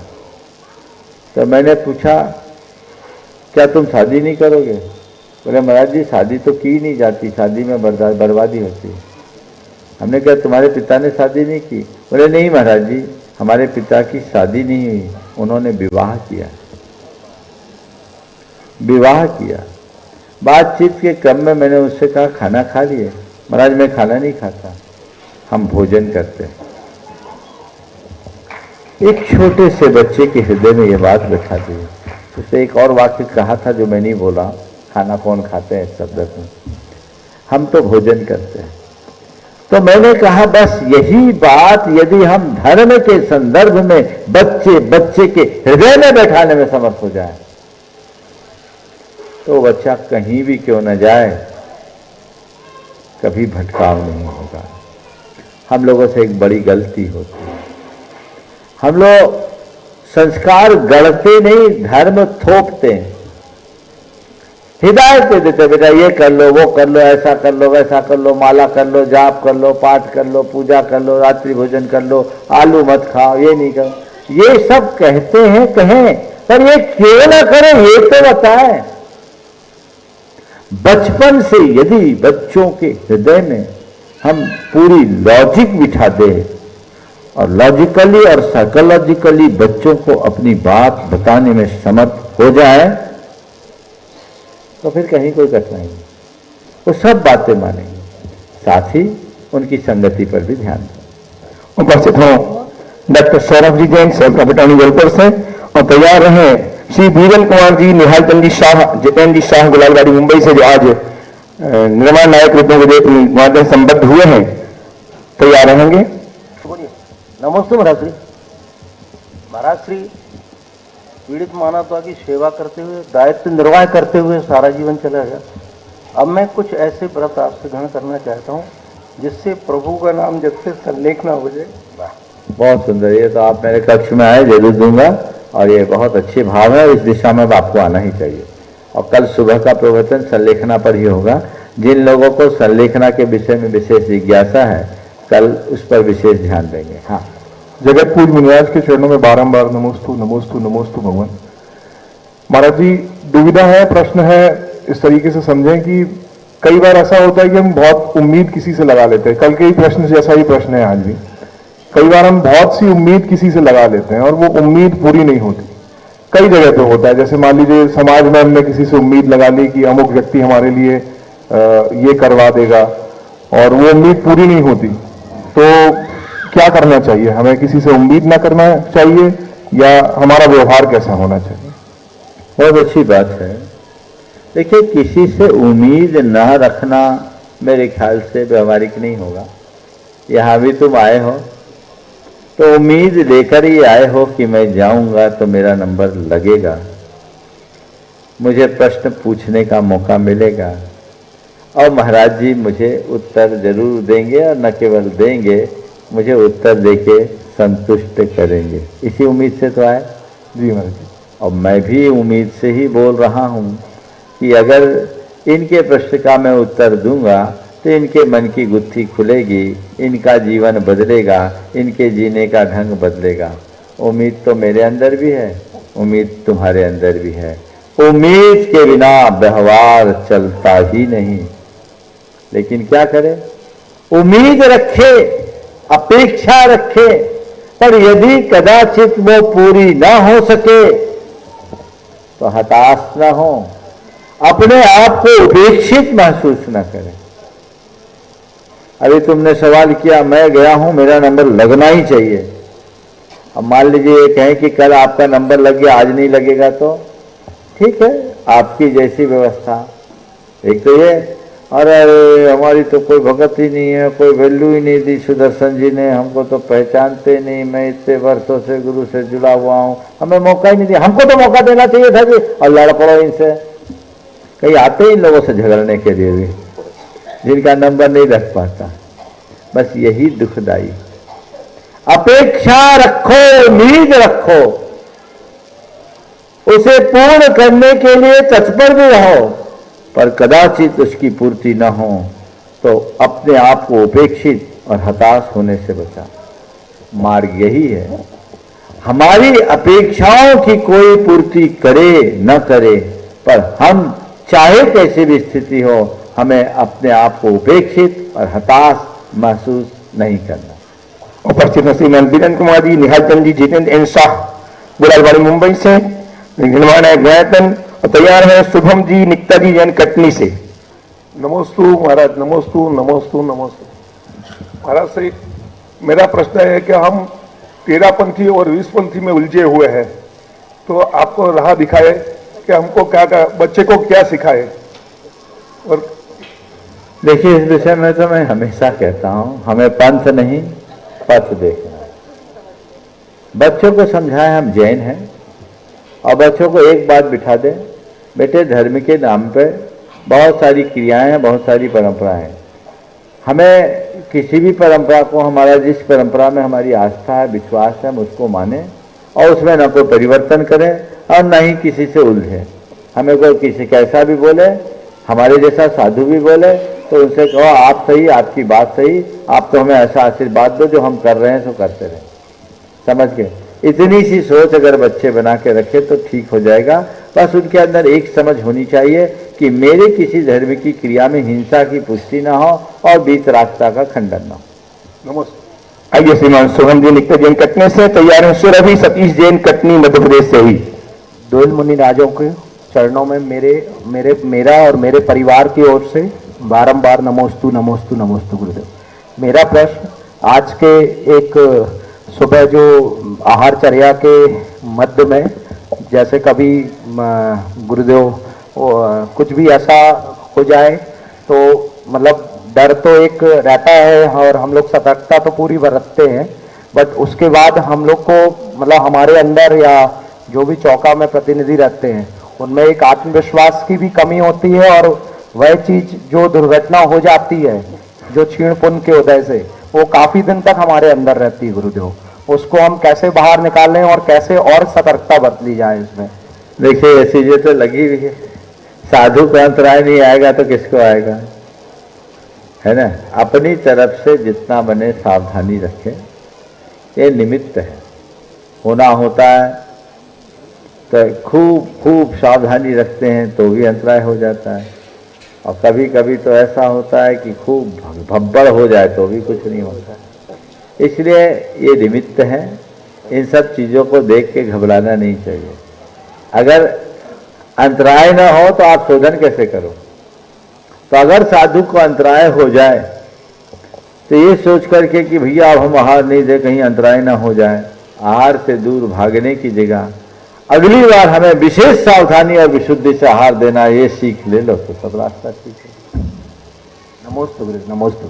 E: तो मैंने पूछा, क्या तुम शादी नहीं करोगे? बोले, महाराज जी शादी तो की नहीं जाती, शादी में बर्बादी होती है। हमने कहा, तुम्हारे पिता ने शादी नहीं की? बोले, नहीं महाराज जी, हमारे पिता की शादी नहीं हुई, उन्होंने विवाह किया। विवाह किया। बातचीत के क्रम में मैंने उससे कहा, खाना खा लिए? महाराज मैं खाना नहीं खाता, हम भोजन करते हैं। एक छोटे से बच्चे के हृदय में ये बात बैठा दी। उससे एक और वाक्य कहा था जो मैं नहीं बोला, खाना कौन खाते हैं शब्द में, हम तो भोजन करते हैं। तो मैंने कहा, बस यही बात यदि हम धर्म के संदर्भ में बच्चे के हृदय में बैठाने में समर्थ हो जाए तो बच्चा कहीं भी क्यों न जाए, कभी भटकाव नहीं होगा। हम लोगों से एक बड़ी गलती होती है, हम लोग संस्कार गढ़ते नहीं, धर्म थोपते हैं, हिदायत देते, बेटा ये कर लो, वो कर लो, ऐसा कर लो, वैसा कर लो, माला कर लो, जाप कर लो, पाठ कर लो, पूजा कर लो, रात्रि भोजन कर लो, आलू मत खाओ, ये नहीं करो, ये सब कहते हैं, कहें, पर ये क्यों ना करें ये तो बताएं। बचपन से यदि बच्चों के हृदय में हम पूरी लॉजिक बिठा दें और लॉजिकली और साइकोलॉजिकली बच्चों को अपनी बात बताने में समर्थ हो जाए तो फिर कहीं कोई कठिनाई नहीं, वो सब बातें मानेंगे, साथ ही उनकी संगति पर भी ध्यान दें।
C: उपस्थित हों डॉक्टर सौरभ जी जैन, सतरा बटानी, जबलपुर से, और तैयार रहे श्री बीरन कुमार जी, निहाल चंद जी शाह, जितेंद्र जी शाह, गुलालबाड़ी, मुंबई से, जो आज निर्माण नायक रूप में संबद्ध हुए हैं, तैयार रहेंगे।
K: नमस्ते महाराज श्री। महाराज श्री, पीड़ित मानवता की सेवा करते हुए, दायित्व निर्वाह करते हुए सारा जीवन चला गया। अब मैं कुछ ऐसे व्रत आपसे ग्रहण करना चाहता हूँ जिससे प्रभु का नाम जब से संलेख ना हो जाए।
E: बहुत सुंदर, ये तो आप मेरे कक्ष में आए, जरूर दूंगा, और ये बहुत अच्छी भाव है, इस दिशा में आपको आना ही चाहिए। और कल सुबह का प्रवचन संलेखना पर ही होगा। जिन लोगों को संलेखना के विषय में विशेष जिज्ञासा है, कल उस पर विशेष ध्यान देंगे। हाँ,
D: जगत पूज मुनिराज के चरणों में बारंबार नमोस्तु नमोस्तु नमोस्तु भगवान। महाराज जी, दुविधा है, प्रश्न है, इस तरीके से समझें कि कई बार ऐसा होता है कि हम बहुत उम्मीद किसी से लगा लेते हैं। कल के ही प्रश्न जैसा ही प्रश्न है आज भी। कई बार हम बहुत सी उम्मीद किसी से लगा लेते हैं और वो उम्मीद पूरी नहीं होती। कई जगह पे होता है, जैसे मान लीजिए समाज में हमने किसी से उम्मीद लगा ली कि अमुक व्यक्ति हमारे लिए ये करवा देगा और वो उम्मीद पूरी नहीं होती। तो क्या करना चाहिए? हमें किसी से उम्मीद ना करना चाहिए या हमारा व्यवहार कैसा होना चाहिए?
E: बहुत अच्छी बात है। देखिए, किसी से उम्मीद न रखना मेरे ख्याल से व्यवहारिक नहीं होगा। यहाँ भी तुम आए हो तो उम्मीद लेकर ही आए हो कि मैं जाऊंगा तो मेरा नंबर लगेगा, मुझे प्रश्न पूछने का मौका मिलेगा और महाराज जी मुझे उत्तर जरूर देंगे, और न केवल देंगे, मुझे उत्तर देके संतुष्ट करेंगे। इसी उम्मीद से तो आए।
D: जी महाराज जी।
E: और मैं भी उम्मीद से ही बोल रहा हूँ कि अगर इनके प्रश्न का मैं उत्तर दूंगा तो इनके मन की गुत्थी खुलेगी, इनका जीवन बदलेगा, इनके जीने का ढंग बदलेगा। उम्मीद तो मेरे अंदर भी है, उम्मीद तुम्हारे अंदर भी है। उम्मीद के बिना व्यवहार चलता ही नहीं। लेकिन क्या करें, उम्मीद रखे, अपेक्षा रखे, पर यदि कदाचित वो पूरी ना हो सके तो हताश ना हो, अपने आप को उपेक्षित महसूस ना करें। अभी तुमने सवाल किया, मैं गया हूं, मेरा नंबर लगना ही चाहिए। अब मान लीजिए ये कहें कि कल आपका नंबर लग गया, आज नहीं लगेगा, तो ठीक है, आपकी जैसी व्यवस्था। एक तो ये, अरे हमारी तो कोई भगत ही नहीं है, कोई वैल्यू ही नहीं दी सुदर्शन जी ने, हमको तो पहचानते नहीं, मैं इतने वर्षों से गुरु से जुड़ा हुआ हूं, हमें मौका ही नहीं दिया। हमको तो मौका देना चाहिए था जी, और लड़ पड़ो इनसे। कहीं आते ही इन लोगों से झगड़ने के लिए भी, जिनका नंबर नहीं रख पाता। बस यही दुखदाई। अपेक्षा रखो, उम्मीद रखो, उसे पूर्ण करने के लिए तत्पर भी रहो, पर कदाचित उसकी पूर्ति न हो तो अपने आप को उपेक्षित और हताश होने से बचा। मार्ग यही है। हमारी अपेक्षाओं की कोई पूर्ति करे न करे, पर हम चाहे कैसी भी स्थिति हो, हमें अपने आप को उपेक्षित और हताश महसूस नहीं करना।
C: उपस्थित हैं श्रीमान बीरेंद्र कुमार जी, निहाल चंद जी, जितेंद्र एन शाह, गुलालवाड़ी मुंबई से, निर्माण है गायतन, और तैयार है शुभम जी, निकता जी जैन कटनी से।
D: नमोस्तु महाराज, नमोस्तु नमोस्तु नमोस्तु। महाराज से मेरा प्रश्न है कि हम 13पंथी और 20पंथी में उलझे हुए हैं, तो आपको राह दिखाए कि हमको क्या, बच्चे को क्या सिखाए। और
E: देखिए, इस विषय में तो मैं हमेशा कहता हूं, हमें पंथ नहीं पथ देखना है। बच्चों को समझाएं हम जैन हैं, और बच्चों को एक बात बिठा दें, बेटे धर्म के नाम पे बहुत सारी क्रियाएं हैं, बहुत सारी परंपराएं हैं। हमें किसी भी परंपरा को, हमारा जिस परंपरा में हमारी आस्था है, विश्वास है, हम उसको माने और उसमें न कोई परिवर्तन करें और न ही किसी से उलझे। हमें कोई किसी कैसा भी बोले, हमारे जैसा साधु भी बोले, तो उनसे कहो आप सही, आपकी बात सही, आप तो हमें ऐसा आशीर्वाद दो, जो हम कर रहे हैं तो करते रहें। समझ गए? इतनी सी सोच अगर बच्चे बना के रखे तो ठीक हो जाएगा। बस उनके अंदर एक समझ होनी चाहिए कि मेरे किसी धर्म की क्रिया में हिंसा की पुष्टि ना हो और वीतरागता का खंडन ना हो।
C: नमस्ते। आइए श्रीमान शुभम जी, निकता जैन कटनी से, तैयार है सुरभि सतीश जैन कटनी मध्य प्रदेश से ही।
K: दोल मुनि राजों के चरणों में मेरा और मेरे परिवार की ओर से बारंबार नमोस्तु नमोस्तु नमोस्तु गुरुदेव। मेरा प्रश्न, आज के एक सुबह जो आहारचर्या के मध्य में, जैसे कभी गुरुदेव कुछ भी ऐसा हो जाए तो मतलब डर तो एक रहता है और हम लोग सतर्कता तो पूरी बरतते हैं, बट उसके बाद हम लोग को मतलब हमारे अंदर या जो भी चौका में प्रतिनिधि रहते हैं उनमें एक आत्मविश्वास की भी कमी होती है, और वह चीज जो दुर्घटना हो जाती है, जो क्षीण पुण्य के उदय से, वो काफी दिन तक हमारे अंदर रहती है गुरुदेव। उसको हम कैसे बाहर निकालें और कैसे और सतर्कता बरती जाए इसमें?
E: देखिए, ये चीजें तो लगी हुई है। साधु को अंतराय नहीं आएगा तो किसको आएगा, है ना? अपनी तरफ से जितना बने सावधानी रखें, ये निमित्त है। होना होता है तो खूब सावधानी रखते हैं तो भी अंतराय हो जाता है, और कभी कभी तो ऐसा होता है कि खूब भब्बड़ हो जाए तो भी कुछ नहीं होता। इसलिए ये निमित्त है, इन सब चीज़ों को देख के घबराना नहीं चाहिए। अगर अंतराय न हो तो आप शोधन कैसे करो? तो अगर साधु को अंतराय हो जाए तो ये सोच करके कि भैया अब हम आहार नहीं दे, कहीं अंतराय ना हो जाए, आहार से दूर भागने की जगह अगली बार हमें विशेष सावधानी और विशुद्धि से आहार देना, ये सीख ले लो तो सब रास्ता ठीक है।
K: नमोस्तु गुरु, नमोस्तु।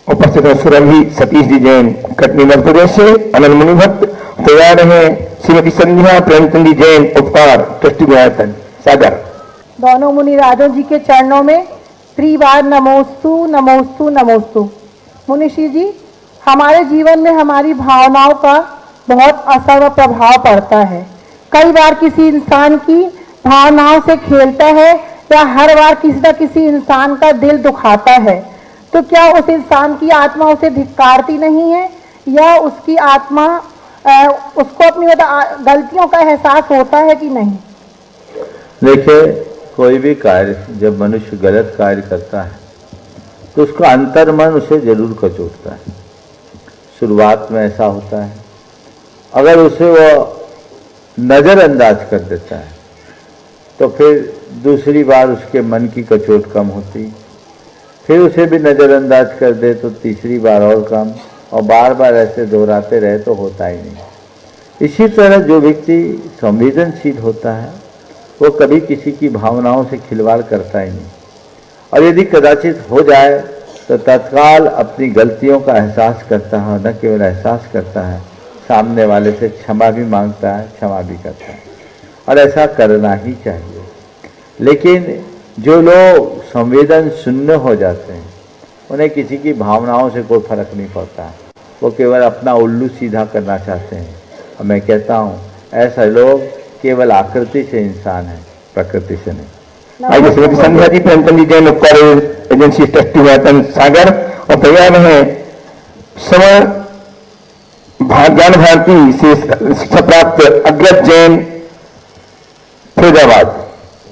C: उपस्थित है सुरभि सतीश जी जैन कटनी मध्य प्रदेश से, अनंत मुनि भक्त। तैयार है श्रीमती संध्या प्रेमचंद जी जैन, उपकार ट्रस्टी गायतन सागर।
L: दोनों मुनि राजों जी के चरणों में त्रिवार नमोस्तु नमोस्तु नमोस्तु। मुनिषी जी, हमारे जीवन में हमारी भावनाओं का बहुत असर व प्रभाव पड़ता है। कई बार किसी इंसान की भावनाओं से खेलता है या हर बार किसी न किसी इंसान का दिल दुखाता है। तो क्या उस इंसान की आत्मा उसे धिक्कारती नहीं है, या उसकी आत्मा उसको अपनी गलतियों का एहसास होता है कि नहीं?
E: देखिए, कोई भी कार्य जब मनुष्य गलत कार्य करता है तो उसका अंतर्मन उसे जरूर कचोटता है। शुरुआत में ऐसा होता है, अगर उसे वो नज़रअंदाज कर देता है तो फिर दूसरी बार उसके मन की कचोट कम होती, फिर उसे भी नज़रअंदाज कर दे तो तीसरी बार और कम, और बार बार ऐसे दोहराते रहे तो होता ही नहीं। इसी तरह जो व्यक्ति संवेदनशील होता है वो कभी किसी की भावनाओं से खिलवाड़ करता ही नहीं, और यदि कदाचित हो जाए तो तत्काल अपनी गलतियों का एहसास करता है। न केवल एहसास करता है, सामने वाले से क्षमा भी मांगता है, क्षमा भी करता है, और ऐसा करना ही चाहिए। लेकिन जो लोग संवेदन शून्य हो जाते हैं उन्हें किसी की भावनाओं से कोई फर्क नहीं पड़ता है, वो केवल अपना उल्लू सीधा करना चाहते हैं। और मैं कहता हूँ ऐसा लोग केवल आकृति से इंसान है, प्रकृति से नहीं।
C: आइए श्रीमती संध्या जी प्रेमचंद जी जैन उपकार एजेंसी ट्रस्टी वेतन सागर और तैयार हैं समर ज्ञान भारती से शिक्षा प्राप्त अग्रज जैन फैजाबाद।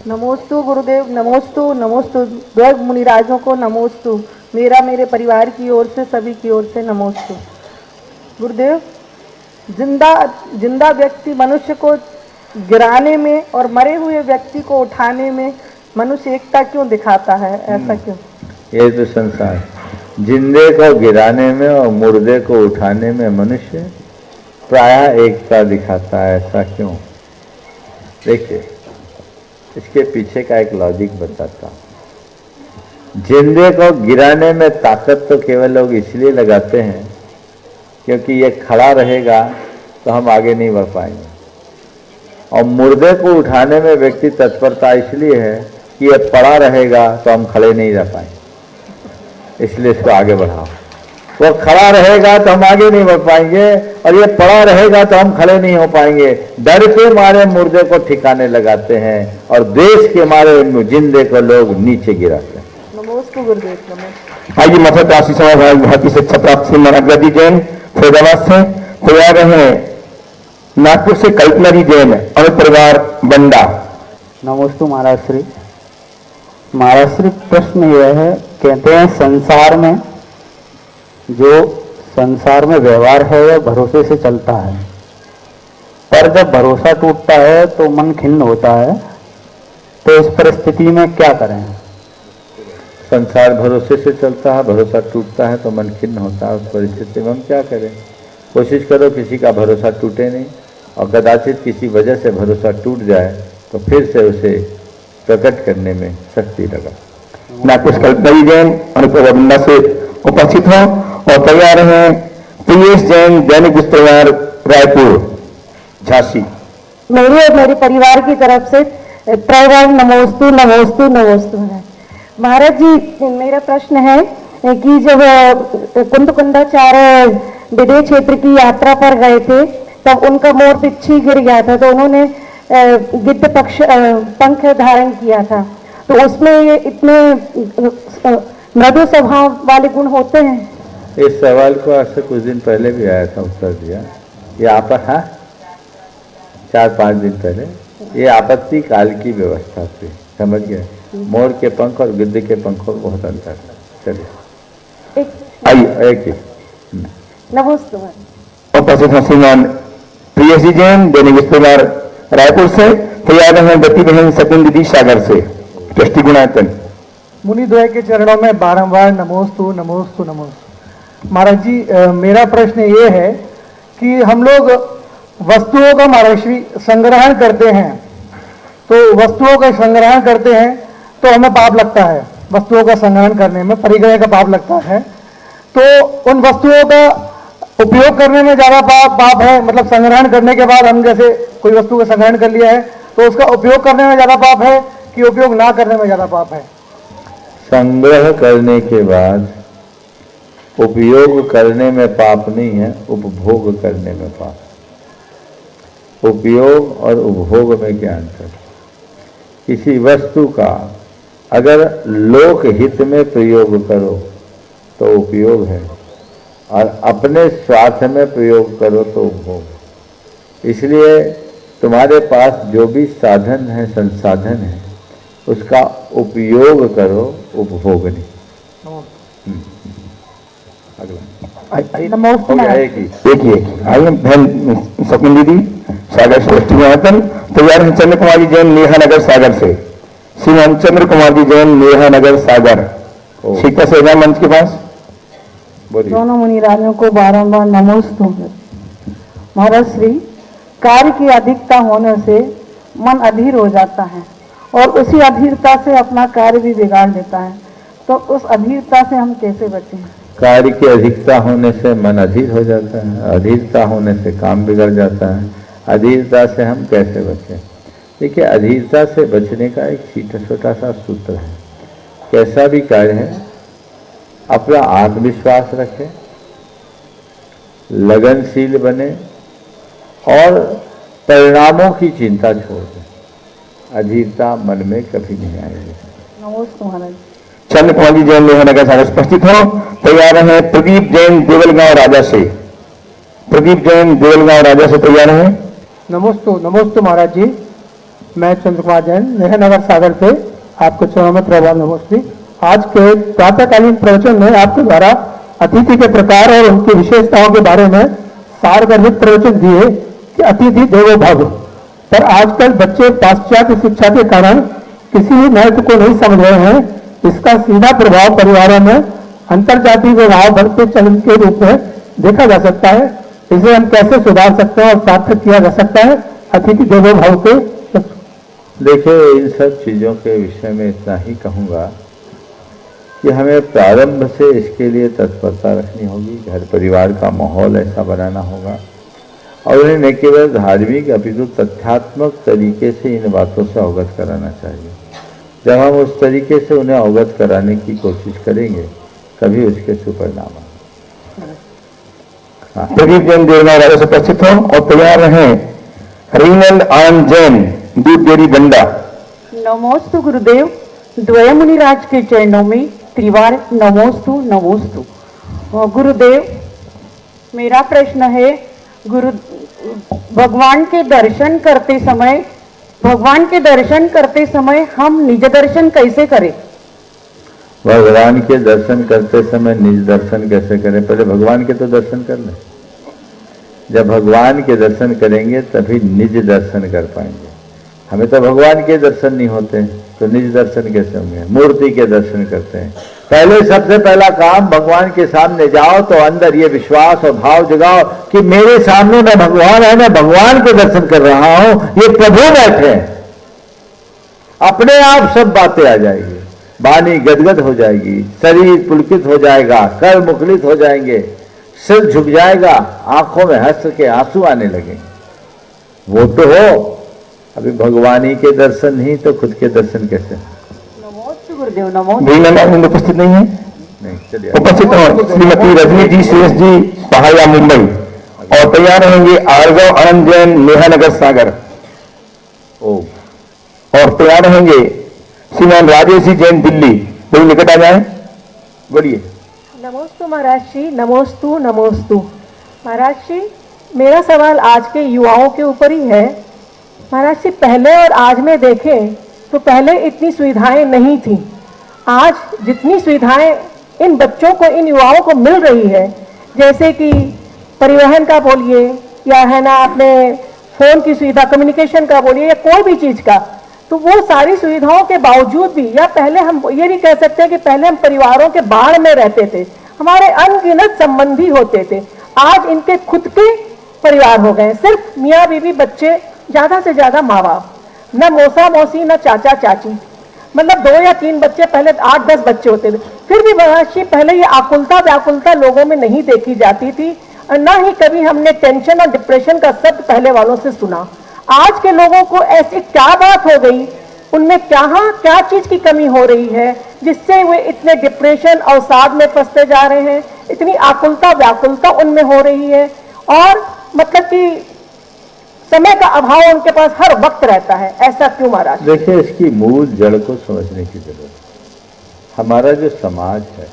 L: नमोस्तु गुरुदेव, नमोस्तु नमोस्तु द्वैग मुनिराजों को नमोस्तु, मेरा मेरे परिवार की ओर से सभी की ओर से नमोस्तु। गुरुदेव, जिंदा व्यक्ति मनुष्य को गिराने में और मरे हुए व्यक्ति को उठाने में मनुष्य एकता क्यों दिखाता है, ऐसा क्यों?
E: ये तो संसार, जिंदे को गिराने में और मुर्दे को उठाने में मनुष्य प्रायः एकता दिखाता है, ऐसा क्यों? देखिए, इसके पीछे का एक लॉजिक बताता हूँ। जिंदे को गिराने में ताकत तो केवल लोग इसलिए लगाते हैं क्योंकि ये खड़ा रहेगा तो हम आगे नहीं बढ़ पाएंगे, और मुर्दे को उठाने में व्यक्ति तत्परता इसलिए है कि ये पड़ा रहेगा तो हम खड़े नहीं रह पाएंगे, इसलिए इसको आगे बढ़ाओ। वो खड़ा रहेगा तो हम आगे नहीं बढ़ पाएंगे, और ये पड़ा रहेगा तो हम खड़े नहीं हो पाएंगे। डर के मारे मुर्दे को ठिकाने लगाते हैं और देश के मारे जिंदे को लोग नीचे गिराते हैं।
L: नमोस्तु गुरुदेव, नमोस्तु।
C: आइए मथुरा काशी समाज भारती शिक्षा प्राप्त श्रीमान अग्रजी जैन फैजाबाद से तैयार हैं नागपुर से कल्पना जी जैन और परिवार बंडा।
M: नमोस्तु महाराज श्री। महाराज श्री, प्रश्न यह है, कहते हैं संसार में व्यवहार है वह भरोसे से चलता है, पर जब भरोसा टूटता है तो मन खिन्न होता है, तो इस परिस्थिति में क्या करें?
E: संसार भरोसे से चलता है, भरोसा टूटता है तो मन खिन्न होता है। उस परिस्थिति में हम क्या करें? कोशिश करो किसी का भरोसा टूटे नहीं, और कदाचित किसी वजह से भरोसा टूट जाए तो फिर से उसे प्रकट करने में शक्ति लगा।
C: नागपुर कल्पना जी जैन और परिवार से उपस्थित हो और तैयार हैं पीएस जैन दैनिक पुस्तकालय रायपुर झांसी।
H: मेरी और मेरे परिवार की तरफ से प्रवाह नमोस्तु नमोस्तु नमोस्तु। महाराज जी, मेरा प्रश्न है कि जब कुंदकुंडाचार्य विदेश क्षेत्र की यात्रा पर गए थे तब उनका मोर पिच्छी गिर गया था, तो उन्होंने गिद्ध पंख धारण किया था, तो उसमें ये इतने मृदु स्वभाव वाले गुण होते हैं?
E: इस सवाल को आज से कुछ दिन पहले भी आया था, उत्तर दिया। ये आपत्ति, हाँ, 4-5 दिन पहले, ये आपत्ति काल की व्यवस्था थी, समझ गए? मोर के पंख और गिद्ध के पंखों में बहुत अंतर है। चलिए आइए, एक ही
H: नमस्ते।
C: उपस्थित हैं श्रीमान प्रियसी जैन दैनिक पुस्तकालय रायपुर से तैयार हैं गति बहन सचिन दीदी सागर से ट्रस्टी गुणायतन।
F: मुनिद्वय के चरणों में बारंबार नमोस्तु नमोस्तु नमोस्तु। महाराज जी, मेरा प्रश्न ये है कि हम लोग वस्तुओं का महाराज श्री संग्रहण करते हैं, तो वस्तुओं का संग्रहण करते हैं तो हमें पाप लगता है, वस्तुओं का संग्रहण करने में परिग्रह का पाप लगता है, तो उन वस्तुओं का उपयोग करने में ज्यादा पाप है, मतलब संग्रहण करने के बाद हम जैसे कोई वस्तु का संग्रहण कर लिया है तो उसका उपयोग करने में ज्यादा पाप है कि उपयोग ना करने में ज्यादा पाप है?
E: संग्रह करने के बाद उपयोग करने में पाप नहीं है, उपभोग करने में पाप। उपयोग और उपभोग में क्या अंतर? किसी वस्तु का अगर लोक हित में प्रयोग करो तो उपयोग है, और अपने स्वार्थ में प्रयोग करो तो उपभोग। इसलिए तुम्हारे पास जो भी साधन है, संसाधन है, उसका उपयोग करो, उपभोग नहीं।
L: नमस्ते
E: हो गया,
L: महाराज।
E: एक ही।
C: आइए बहन स्वप्न दीदी सागर श्रेष्ठी महातन तैयार है। चंद्र कुमार जी जैन नेहा नगर सागर से, श्रीमान चंद्र कुमार जी जैन नेहा नगर सागर, सीता सेना मंच के पास।
L: दोनों मुनिराजों को बारंबार नमोस्तु। महाराज श्री, कार्य की अधिकता होने से मन अधीर हो जाता है और उसी अधीरता से अपना कार्य भी बिगाड़ देता है, तो उस अधीरता से हम कैसे बचें?
E: कार्य की अधिकता होने से मन अधीर हो जाता है, अधीरता होने से काम बिगड़ जाता है। अधीरता से हम कैसे बचें? देखिए, अधीरता से बचने का एक छोटा सा सूत्र है। कैसा भी कार्य है, अपना आत्मविश्वास रखें, लगनशील बने और परिणामों की चिंता छोड़ दें। अधीरता मन में कभी नहीं आएगी।
L: नमस्ते महाराज।
C: चंद्र कुमार जी जैन नेहा नगर सागर उपस्थित हो। तैयार हैं प्रदीप जैन देवलगांव राजा से, प्रदीप जैन देवलगांव राजा से तैयार हैं।
G: नमोस्तु महाराज जी। मैं चंद्र कुमार जैन नेहा नगर सागर से आपको चरणों में प्रभाव नमस्ते। आज के प्रातःकालीन प्रवचन में आपके द्वारा अतिथि के प्रकार और उनकी विशेषताओं के बारे में सारगर्भित प्रवचन दिए कि अतिथि देवो भव, पर आजकल बच्चे पाश्चात्य शिक्षा के कारण किसी भी महत्व को नहीं समझ रहे हैं। इसका सीधा प्रभाव परिवारों में अंतरजातीय विवाह बढ़ते चलन के रूप में देखा जा सकता है। इसे हम कैसे सुधार सकते हैं और सार्थक किया जा सकता है अतिथि देवो भव के?
E: देखिए, इन सब चीज़ों के विषय में इतना ही कहूँगा कि हमें प्रारंभ से इसके लिए तत्परता रखनी होगी। घर परिवार का माहौल ऐसा बनाना होगा और उन्हें न केवल धार्मिक अपितु तथ्यात्मक तरीके से इन बातों से अवगत कराना चाहिए। जब हम उस तरीके से उन्हें अवगत कराने की कोशिश करेंगे, तभी उसके सुपरिणाम आएंगे।
C: प्रदीप जैन देवलगांव राजा से उपस्थित हो और तैयार रहे रीनल आनंद जैन दूध डेयरी गंडा।
L: नमोस्तु गुरुदेव। द्वय मुनिराज के चरणों में त्रिवार नमोस्तु नमोस्तु। गुरुदेव, मेरा प्रश्न है, भगवान के दर्शन करते समय हम निज दर्शन कैसे करें?
E: भगवान के दर्शन करते समय निज दर्शन कैसे करें? पहले भगवान के तो दर्शन कर लें। जब भगवान के दर्शन करेंगे तभी निज दर्शन कर पाएंगे। हमें तो भगवान के दर्शन नहीं होते, तो निज दर्शन कैसे होंगे? मूर्ति के दर्शन करते हैं। पहले सबसे पहला काम, भगवान के सामने जाओ तो अंदर ये विश्वास और भाव जगाओ कि मेरे सामने मैं भगवान है, मैं भगवान के दर्शन कर रहा हूं, ये प्रभु बैठे हैं। अपने आप सब बातें आ जाएगी, वाणी गदगद हो जाएगी, शरीर पुलकित हो जाएगा, कर मुखलित हो जाएंगे, सिर झुक जाएगा, आंखों में हंस के आंसू आने लगेंगे। वो तो हो, अभी भगवानी के दर्शन ही तो खुद के दर्शन कैसे?
L: नमोस्तु गुरुदेव। नमोस्तु।
C: रीनल उपस्थित नहीं है?
E: नहीं, चलिए।
C: उपस्थित हो श्रीमती रजनी जी श्रेष्ठ जी पहाड़िया मुंबई और तैयार रहेंगे आरगांव आनंद जैन नेहा नगर सागर। और तैयार रहेंगे श्रीमान राजेश जी जैन दिल्ली। कोई निकट आ जाए, बोलिए।
J: नमोस्तु महाराज श्री। नमोस्तु नमोस्तु। महाराज श्री, मेरा सवाल आज के युवाओं के ऊपर ही है। महाराज जी, पहले और आज में देखें तो पहले इतनी सुविधाएं नहीं थी। आज जितनी सुविधाएं इन बच्चों को, इन युवाओं को मिल रही है, जैसे कि परिवहन का बोलिए या है ना अपने फोन की सुविधा, कम्युनिकेशन का बोलिए या कोई भी चीज़ का, तो वो सारी सुविधाओं के बावजूद भी, या पहले हम ये भी कह सकते हैं कि पहले हम परिवारों के बाढ़ में रहते थे, हमारे अनगिनत संबंधी होते थे। आज इनके खुद के परिवार हो गए, सिर्फ मियाँ बीवी, बच्चे, ज़्यादा से ज़्यादा माँ बाप, न मौसा मौसी, न चाचा चाची, मतलब 2 या 3 बच्चे, पहले 8-10 बच्चे होते थे। फिर भी महाराज, पहले ये आकुलता व्याकुलता लोगों में नहीं देखी जाती थी, और न ही कभी हमने टेंशन और डिप्रेशन का शब्द पहले वालों से सुना। आज के लोगों को ऐसी क्या बात हो गई, उनमें क्या चीज की कमी हो रही है जिससे वे इतने डिप्रेशन और साथ में फंसते जा रहे हैं, इतनी आकुलता व्याकुलता उनमें हो रही है, और मतलब कि समय का अभाव उनके पास हर वक्त रहता है। ऐसा क्यों महाराज?
E: देखिए, इसकी मूल जड़ को समझने की जरूरत है। हमारा जो समाज है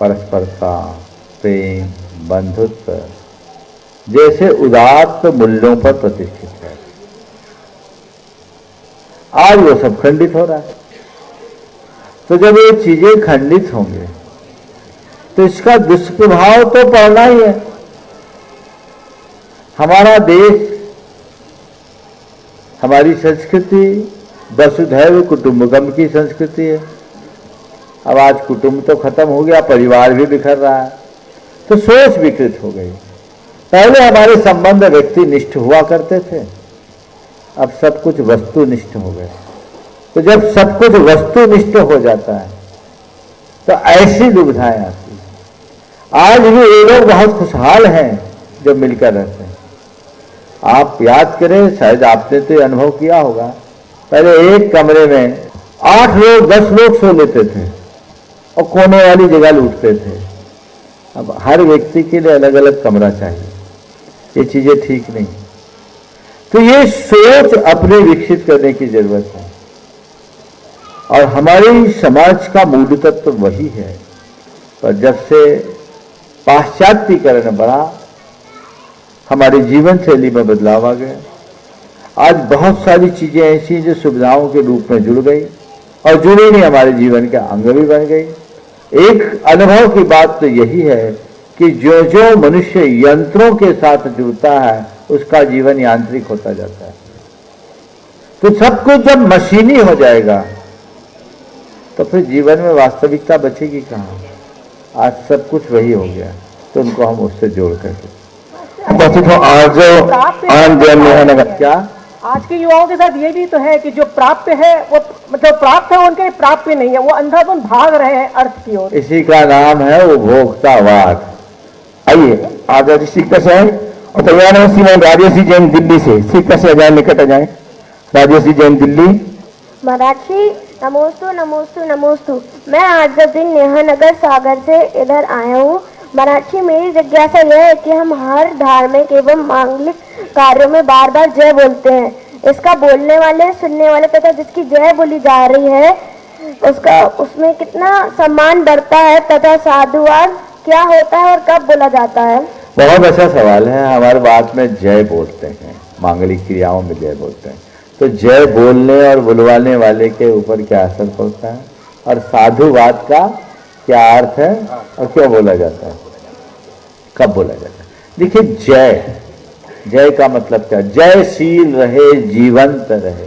E: परस्परता, प्रेम, बंधुत्व जैसे उदात्त मूल्यों पर प्रतिष्ठित है। आज वो सब खंडित हो रहा है। तो जब ये चीजें खंडित होंगे तो इसका दुष्प्रभाव तो पड़ना ही है। हमारा देश, हमारी संस्कृति वसुधैव कुटुंबकम की संस्कृति है। अब आज कुटुंब तो खत्म हो गया, परिवार भी बिखर रहा है, तो सोच विकृत हो गई। पहले हमारे संबंध व्यक्तिनिष्ठ हुआ करते थे, अब सब कुछ वस्तुनिष्ठ हो गए। तो जब सब कुछ वस्तुनिष्ठ हो जाता है तो ऐसी दुविधाएं आती हैं। आज भी ये लोग बहुत खुशहाल हैं जो मिलकर रहते हैं। आप याद करें, शायद आपने तो ये अनुभव किया होगा, पहले एक कमरे में 8 लोग 10 लोग सो लेते थे और कोने वाली जगह लूटते थे। अब हर व्यक्ति के लिए अलग अलग कमरा चाहिए। ये चीजें ठीक नहीं। तो ये सोच अपने विकसित करने की जरूरत है। और हमारी समाज का मूल तत्व वही है। पर जब से पाश्चात्यकरण बढ़ा, हमारी जीवन शैली में बदलाव आ गया। आज बहुत सारी चीजें ऐसी जो सुविधाओं के रूप में जुड़ गई और जुड़ी नहीं, हमारे जीवन का अंग भी बन गई। एक अनुभव की बात तो यही है कि जो जो मनुष्य यंत्रों के साथ जुड़ता है उसका जीवन यांत्रिक होता जाता है। तो सब कुछ जब मशीनी हो जाएगा तो फिर जीवन में वास्तविकता बचेगी कहाँ? आज सब कुछ वही हो गया, तो उनको हम उससे जोड़ करके क्या
L: आज के युवाओं के साथ ये भी तो है कि जो प्राप्त है वो मतलब प्राप्त है, उनके प्राप्य नहीं है, वो अंधाधुन भाग रहे हैं अर्थ की ओर।
E: इसी का नाम है उपभोक्तावाद।
C: आइए आप सीखते से हैं और तैयार है श्रीमान राजेश जी जैन दिल्ली से। सीखते से अजाए निकट आ जाए। राजेश जी जैन दिल्ली।
N: मराठी नमोस्तु नमोस्तु नमोस्तु। मैं आज दिन नेहानगर सागर से इधर आया हूँ। मराठी मेरी जिज्ञासा यह है कि हम हर धार्मिक एवं मांगलिक कार्यों में बार बार जय बोलते हैं। इसका बोलने वाले, सुनने वाले तथा जिसकी जय बोली जा रही है उसमें कितना सम्मान बढ़ता है तथा साधुवाद क्या होता है और कब बोला जाता है?
E: बहुत अच्छा सवाल है। हमारे बात में जय बोलते हैं, मांगलिक क्रियाओं में जय बोलते हैं। तो जय बोलने और बुलवाने वाले के ऊपर क्या असर पड़ता है और साधुवाद का क्या अर्थ है और क्यों बोला जाता है, कब बोला जाता है? देखिए, जय का मतलब क्या? जयशील रहे, जीवंत रहे।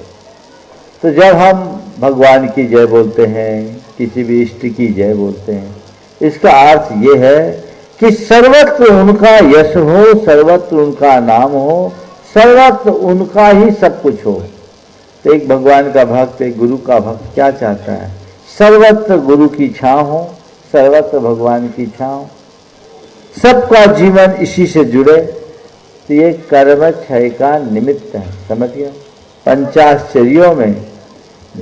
E: तो जब हम भगवान की जय बोलते हैं, किसी भी इष्ट की जय बोलते हैं, इसका अर्थ ये है कि सर्वत्र उनका यश हो, सर्वत्र उनका नाम हो, सर्वत्र उनका ही सब कुछ हो। तो एक भगवान का भक्त, एक गुरु का भक्त क्या चाहता है? सर्वत्र गुरु की छांव हो, सर्वत्र भगवान की छांव, सबका जीवन इसी से जुड़े। तो ये कर्म क्षय का निमित्त है। समझिए, पंचाश्चर्यों में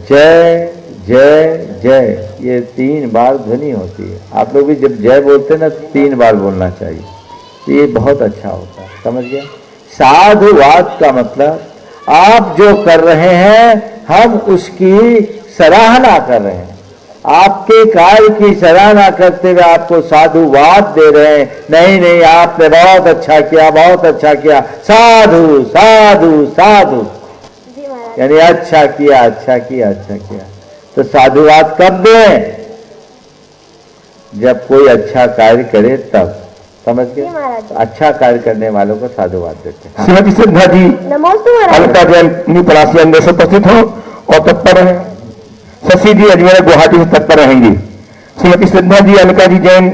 E: जय जय जय ये 3 बार ध्वनि होती है। आप लोग भी जब जय बोलते हैं ना तो 3 बार बोलना चाहिए। तो ये बहुत अच्छा होता है। समझ गया? साधुवाद का मतलब आप जो कर रहे हैं हम उसकी सराहना कर रहे हैं। आपके कार्य की सराहना करते हुए आपको साधुवाद दे रहे हैं। नहीं नहीं, आपने बहुत अच्छा किया, बहुत अच्छा किया, साधु साधु साधु, यानी अच्छा किया, अच्छा किया, अच्छा किया। तो साधुवाद कब दें? जब कोई अच्छा कार्य करे तब। समझ गए? अच्छा कार्य करने वालों को साधुवाद देते हैं।
C: श्रीमती सिद्धा जी परासी अंदर से उपस्थित हो और तत्पर है। शशि जी अजमेर गुवाहाटी से तत्पर रहेंगी। श्रीमती सिद्धा जी, अनिका जी जैन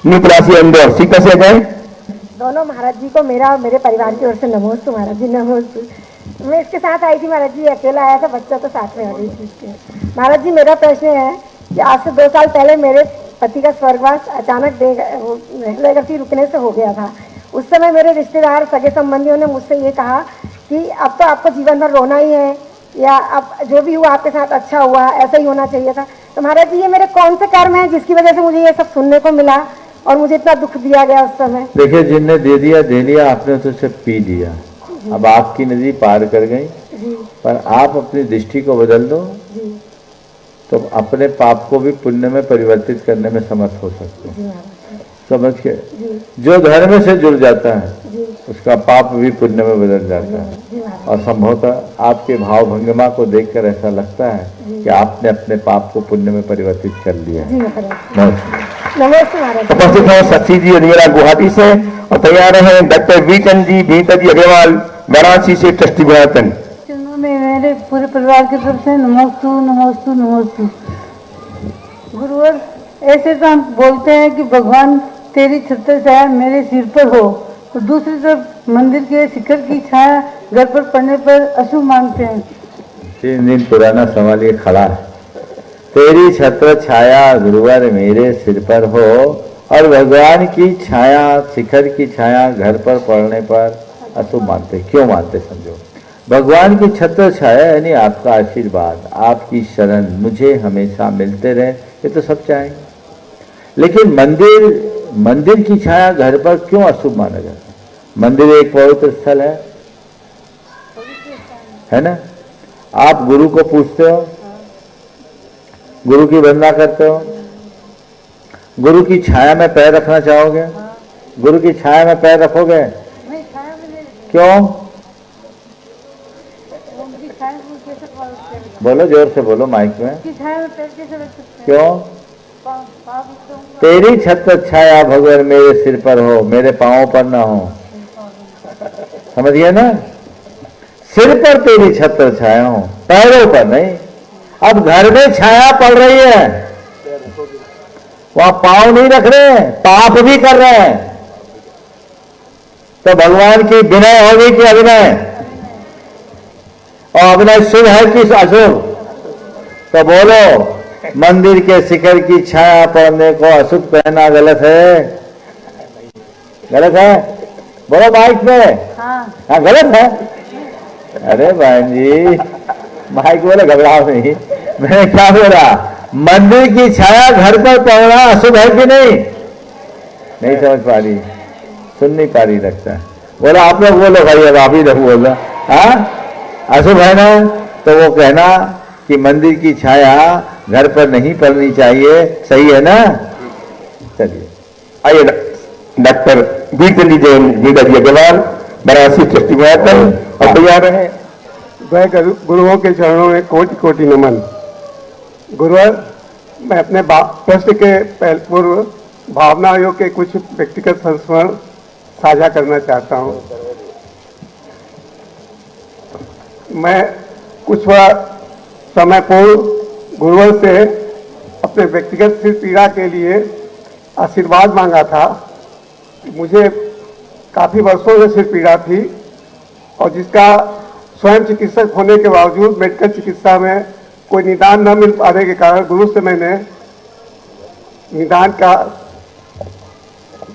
C: न्यूपलासी इंदौर। सीता से जाए।
N: दोनों महाराज जी को मेरा और मेरे परिवार की ओर से नमोस्तु महाराज जी, नमोस्तु। मैं इसके साथ आई थी महाराज जी, अकेला आया था, बच्चा तो साथ में आ गई थी। महाराज जी, मेरा प्रश्न है कि आज से 2 साल पहले मेरे पति का स्वर्गवास अचानक रेगुलर रुकने से हो गया था। उस समय मेरे रिश्तेदार, सगे संबंधियों ने मुझसे ये कहा कि अब तो आपको जीवन भर रोना ही है, या अब जो भी हुआ आपके साथ अच्छा हुआ, ऐसा ही होना चाहिए था। तो महाराज जी, ये मेरे कौन से कर्म है जिसकी वजह से मुझे ये सब सुनने को मिला और मुझे इतना दुख दिया गया उस समय?
E: देखिए, जिनने दे दिया दे लिया, आपने तो सिर्फ पी लिया। अब आपकी नदी पार कर गई, पर आप अपनी दृष्टि को बदल दो। तो अपने पाप को भी पुण्य में परिवर्तित करने में समर्थ हो सकते हैं। समझ के जो धर्म से जुड़ जाता है उसका पाप भी पुण्य में बदल जाता है। और संभवतः आपके भाव भंगिमा को देखकर ऐसा लगता है कि आपने अपने पाप को पुण्य में परिवर्तित कर लिया है।
C: उपस्थित हैं शशि जी अधेरा गुवाहाटी से और तैयार हैं डॉक्टर वी चंद जी भीता जी अग्रवाल वाराणसी से ट्रस्टी गुणायतन।
H: में मेरे पूरे परिवार की तरफ से नमोस्तु नमोस्तु नमोस्तु। गुरुवर, ऐसे तो हम बोलते हैं कि भगवान तेरी छत्र छाया मेरे सिर पर हो, तो दूसरी तरफ मंदिर के शिखर की छाया घर पर पड़ने पर अशुभ मानते हैं।
E: 3 दिन पुराना सवाल ये खड़ा है। तेरी छत्र छाया गुरुवर मेरे सिर पर हो और भगवान की छाया, शिखर की छाया घर पर पड़ने पर अशुभ मानते। क्यों मानते समझो? भगवान की छत्र छाया यानी आपका आशीर्वाद, आपकी शरण मुझे हमेशा मिलते रहे, ये तो सब चाहेंगे। लेकिन मंदिर की छाया घर पर क्यों अशुभ माना जाता है? मंदिर एक पवित्र स्थल है ना? आप गुरु को पूछते हो, गुरु की वंदना करते हो, गुरु की छाया में पैर रखना चाहोगे? गुरु की छाया में पैर रखोगे? क्यों? बोलो, जोर से बोलो माइक में। क्यों? तेरी छत्र छाया भगवान मेरे सिर पर हो, मेरे पांवों पर ना हो। समझिए ना? सिर पर तेरी छत्र छाया हो, पैरों पर नहीं। अब घर में छाया पड़ रही है, वहां पांव नहीं रख रहे, पाप भी कर रहे हैं, तो भगवान की विनय होगी कि अभिनय? और अभिनय शुभ है कि अशुभ? तो बोलो, मंदिर के शिखर की छाया पड़ने को अशुभ कहना गलत है? गलत है? बोलो माइक में। हाँ गलत है। अरे बहन जी, माइक बोले, घबराओ नहीं। मैंने क्या बोला? मंदिर की छाया घर पर पड़ना अशुभ है कि नहीं? नहीं समझ पा रही, सुन नहीं पा रही लगता है। बोला आप लोग बोलो भाई, अब आप ही लोग बोलो। हाँ अशुभ है ना? तो वो कहना कि मंदिर की छाया घर पर नहीं पड़नी चाहिए, सही है ना? चलिए
C: आइए डॉक्टर बीतली जैन भीता जी अग्रवाल वाराणसी ट्रस्टी गुणायतन और तैयार हैं। गुरुओं के चरणों में कोटि कोटि नमन। गुरुवर, मैं अपने प्रश्न के पूर्व भावना योग के कुछ व्यक्तिगत संस्मरण साझा करना चाहता हूं। मैं कुछ समय पूर्व गुरुवर से अपने व्यक्तिगत सिर पीड़ा के लिए आशीर्वाद मांगा था। मुझे काफ़ी वर्षों से सिर पीड़ा थी और जिसका स्वयं चिकित्सक होने के बावजूद मेडिकल चिकित्सा में कोई निदान न मिल पाने के कारण गुरु से मैंने निदान का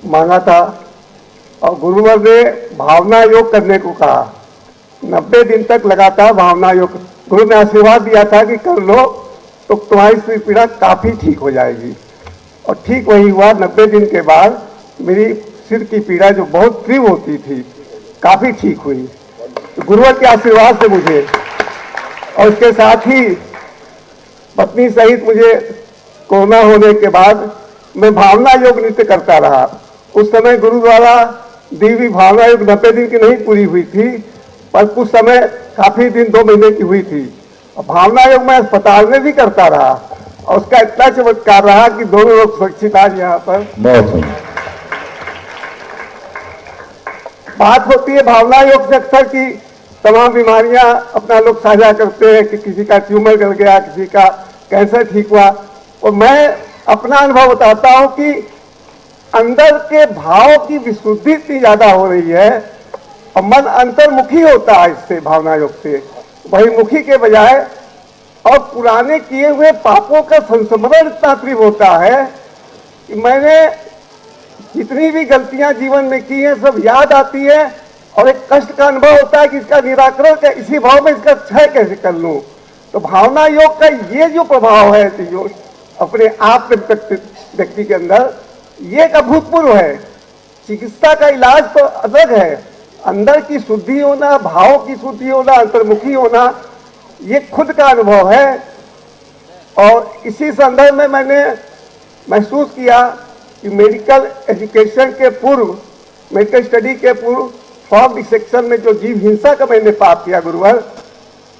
C: मांगा था और गुरुवर ने भावना योग करने को कहा। 90 दिन तक लगातार भावना योग, गुरु ने आशीर्वाद दिया था कि कर लो तो तुम्हारी सिर पीड़ा काफ़ी ठीक हो जाएगी और ठीक वही हुआ। 90 दिन के बाद मेरी सिर की पीड़ा जो बहुत तीव्र होती थी काफ़ी ठीक हुई, तो गुरुवर के आशीर्वाद से मुझे और उसके साथ ही पत्नी सहित मुझे कोरोना होने के बाद मैं भावना योग नृत्य करता रहा। उस समय गुरु द्वारा दी हुई भावना योग 90 दिन की नहीं पूरी हुई थी, पर कुछ समय काफ़ी दिन 2 महीने की हुई थी और भावना योग मैं अस्पताल में भी करता रहा और उसका इतना चमत्कार रहा कि दोनों लोग सुरक्षित आज यहाँ पर। बात होती है भावना योग से अक्सर की तमाम बीमारियां अपना लोग साझा करते हैं कि किसी का ट्यूमर गल गया, किसी का कैंसर ठीक हुआ, और मैं अपना अनुभव बताता हूं कि अंदर के भाव की विशुद्धि इतनी ज्यादा हो रही है और मन अंतर्मुखी होता है इससे, भावना योग से बहिर्मुखी के बजाय, और पुराने किए हुए पापों का संस्मरण इतना तीव्र होता है कि मैंने जितनी भी गलतियां जीवन में की हैं सब याद आती है और एक कष्ट का अनुभव होता है कि इसका निराकरण का इसी भाव में इसका क्षय कैसे कर लूं। तो भावना योग का ये जो प्रभाव है जो अपने आप व्यक्ति के अंदर, ये एक अभूतपूर्व है। चिकित्सा का इलाज तो अलग है, अंदर की शुद्धि होना, भाव की शुद्धि होना, अंतर्मुखी होना, ये खुद का अनुभव है। और इसी संदर्भ में मैंने महसूस किया कि मेडिकल एजुकेशन के पूर्व, मेडिकल स्टडी के पूर्व फॉर्म डिसेक्शन में जो जीव हिंसा का मैंने पाप किया गुरुवर,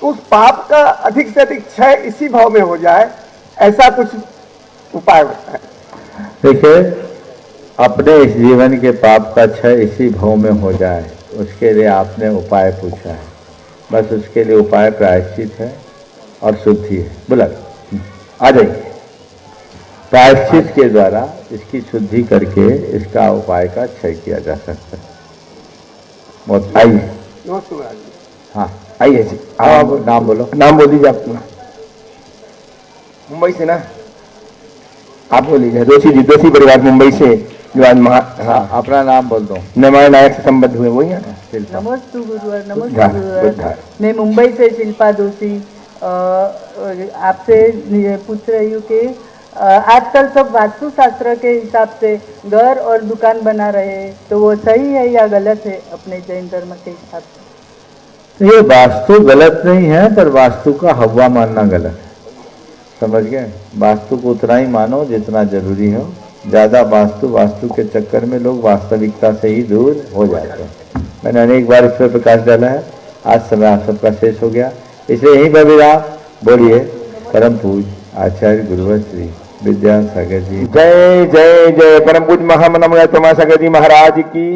C: तो उस पाप का अधिक से अधिक क्षय इसी भाव में हो जाए, ऐसा कुछ उपाय बताएं।
E: देखिए, अपने इस जीवन के पाप का क्षय इसी भाव में हो जाए, उसके लिए आपने उपाय पूछा है। बस उसके लिए उपाय प्रायश्चित है और शुद्धि है। बोला आ जाइए, प्रायश्चित के द्वारा इसकी शुद्धि करके इसका उपाय का क्षय किया जा सकता है। बहुत आइए, हाँ आइए जी, आप नाम बोलो।
C: नाम बोल दीजिए अपना। मुंबई से ना आप बोल लीजिए। दोषी जी, दोषी परिवार मुंबई से जो आज
E: हाँ, अपना नाम बोल दो।
C: निर्माण नायक से संबद्ध हुए वही है।
J: नमस्ते गुरुवर, नमस्ते गुरुवर। मैं मुंबई से शिल्पा दोषी आपसे पूछ रही हूँ कि आजकल सब वास्तु शास्त्र के हिसाब से घर और दुकान बना रहे हैं, तो वो सही है या गलत है अपने जैन धर्म के हिसाब से?
E: ये वास्तु गलत नहीं है, पर वास्तु का हवा मानना गलत है। समझ गए? वास्तु को उतना ही मानो जितना जरूरी हो। ज्यादा वास्तु के चक्कर में लोग वास्तविकता से ही दूर हो जाते हैं। मैंने अनेक बार इस पर प्रकाश डाला है। आज समय आप सबका शेष हो गया, इसलिए यहीं पर भी आप बोलिए। परम पूज आचार्य गुरुवर श्री विद्यासागर जी।
C: जय जय जय। परम पूज महामना सागर जी महाराज की।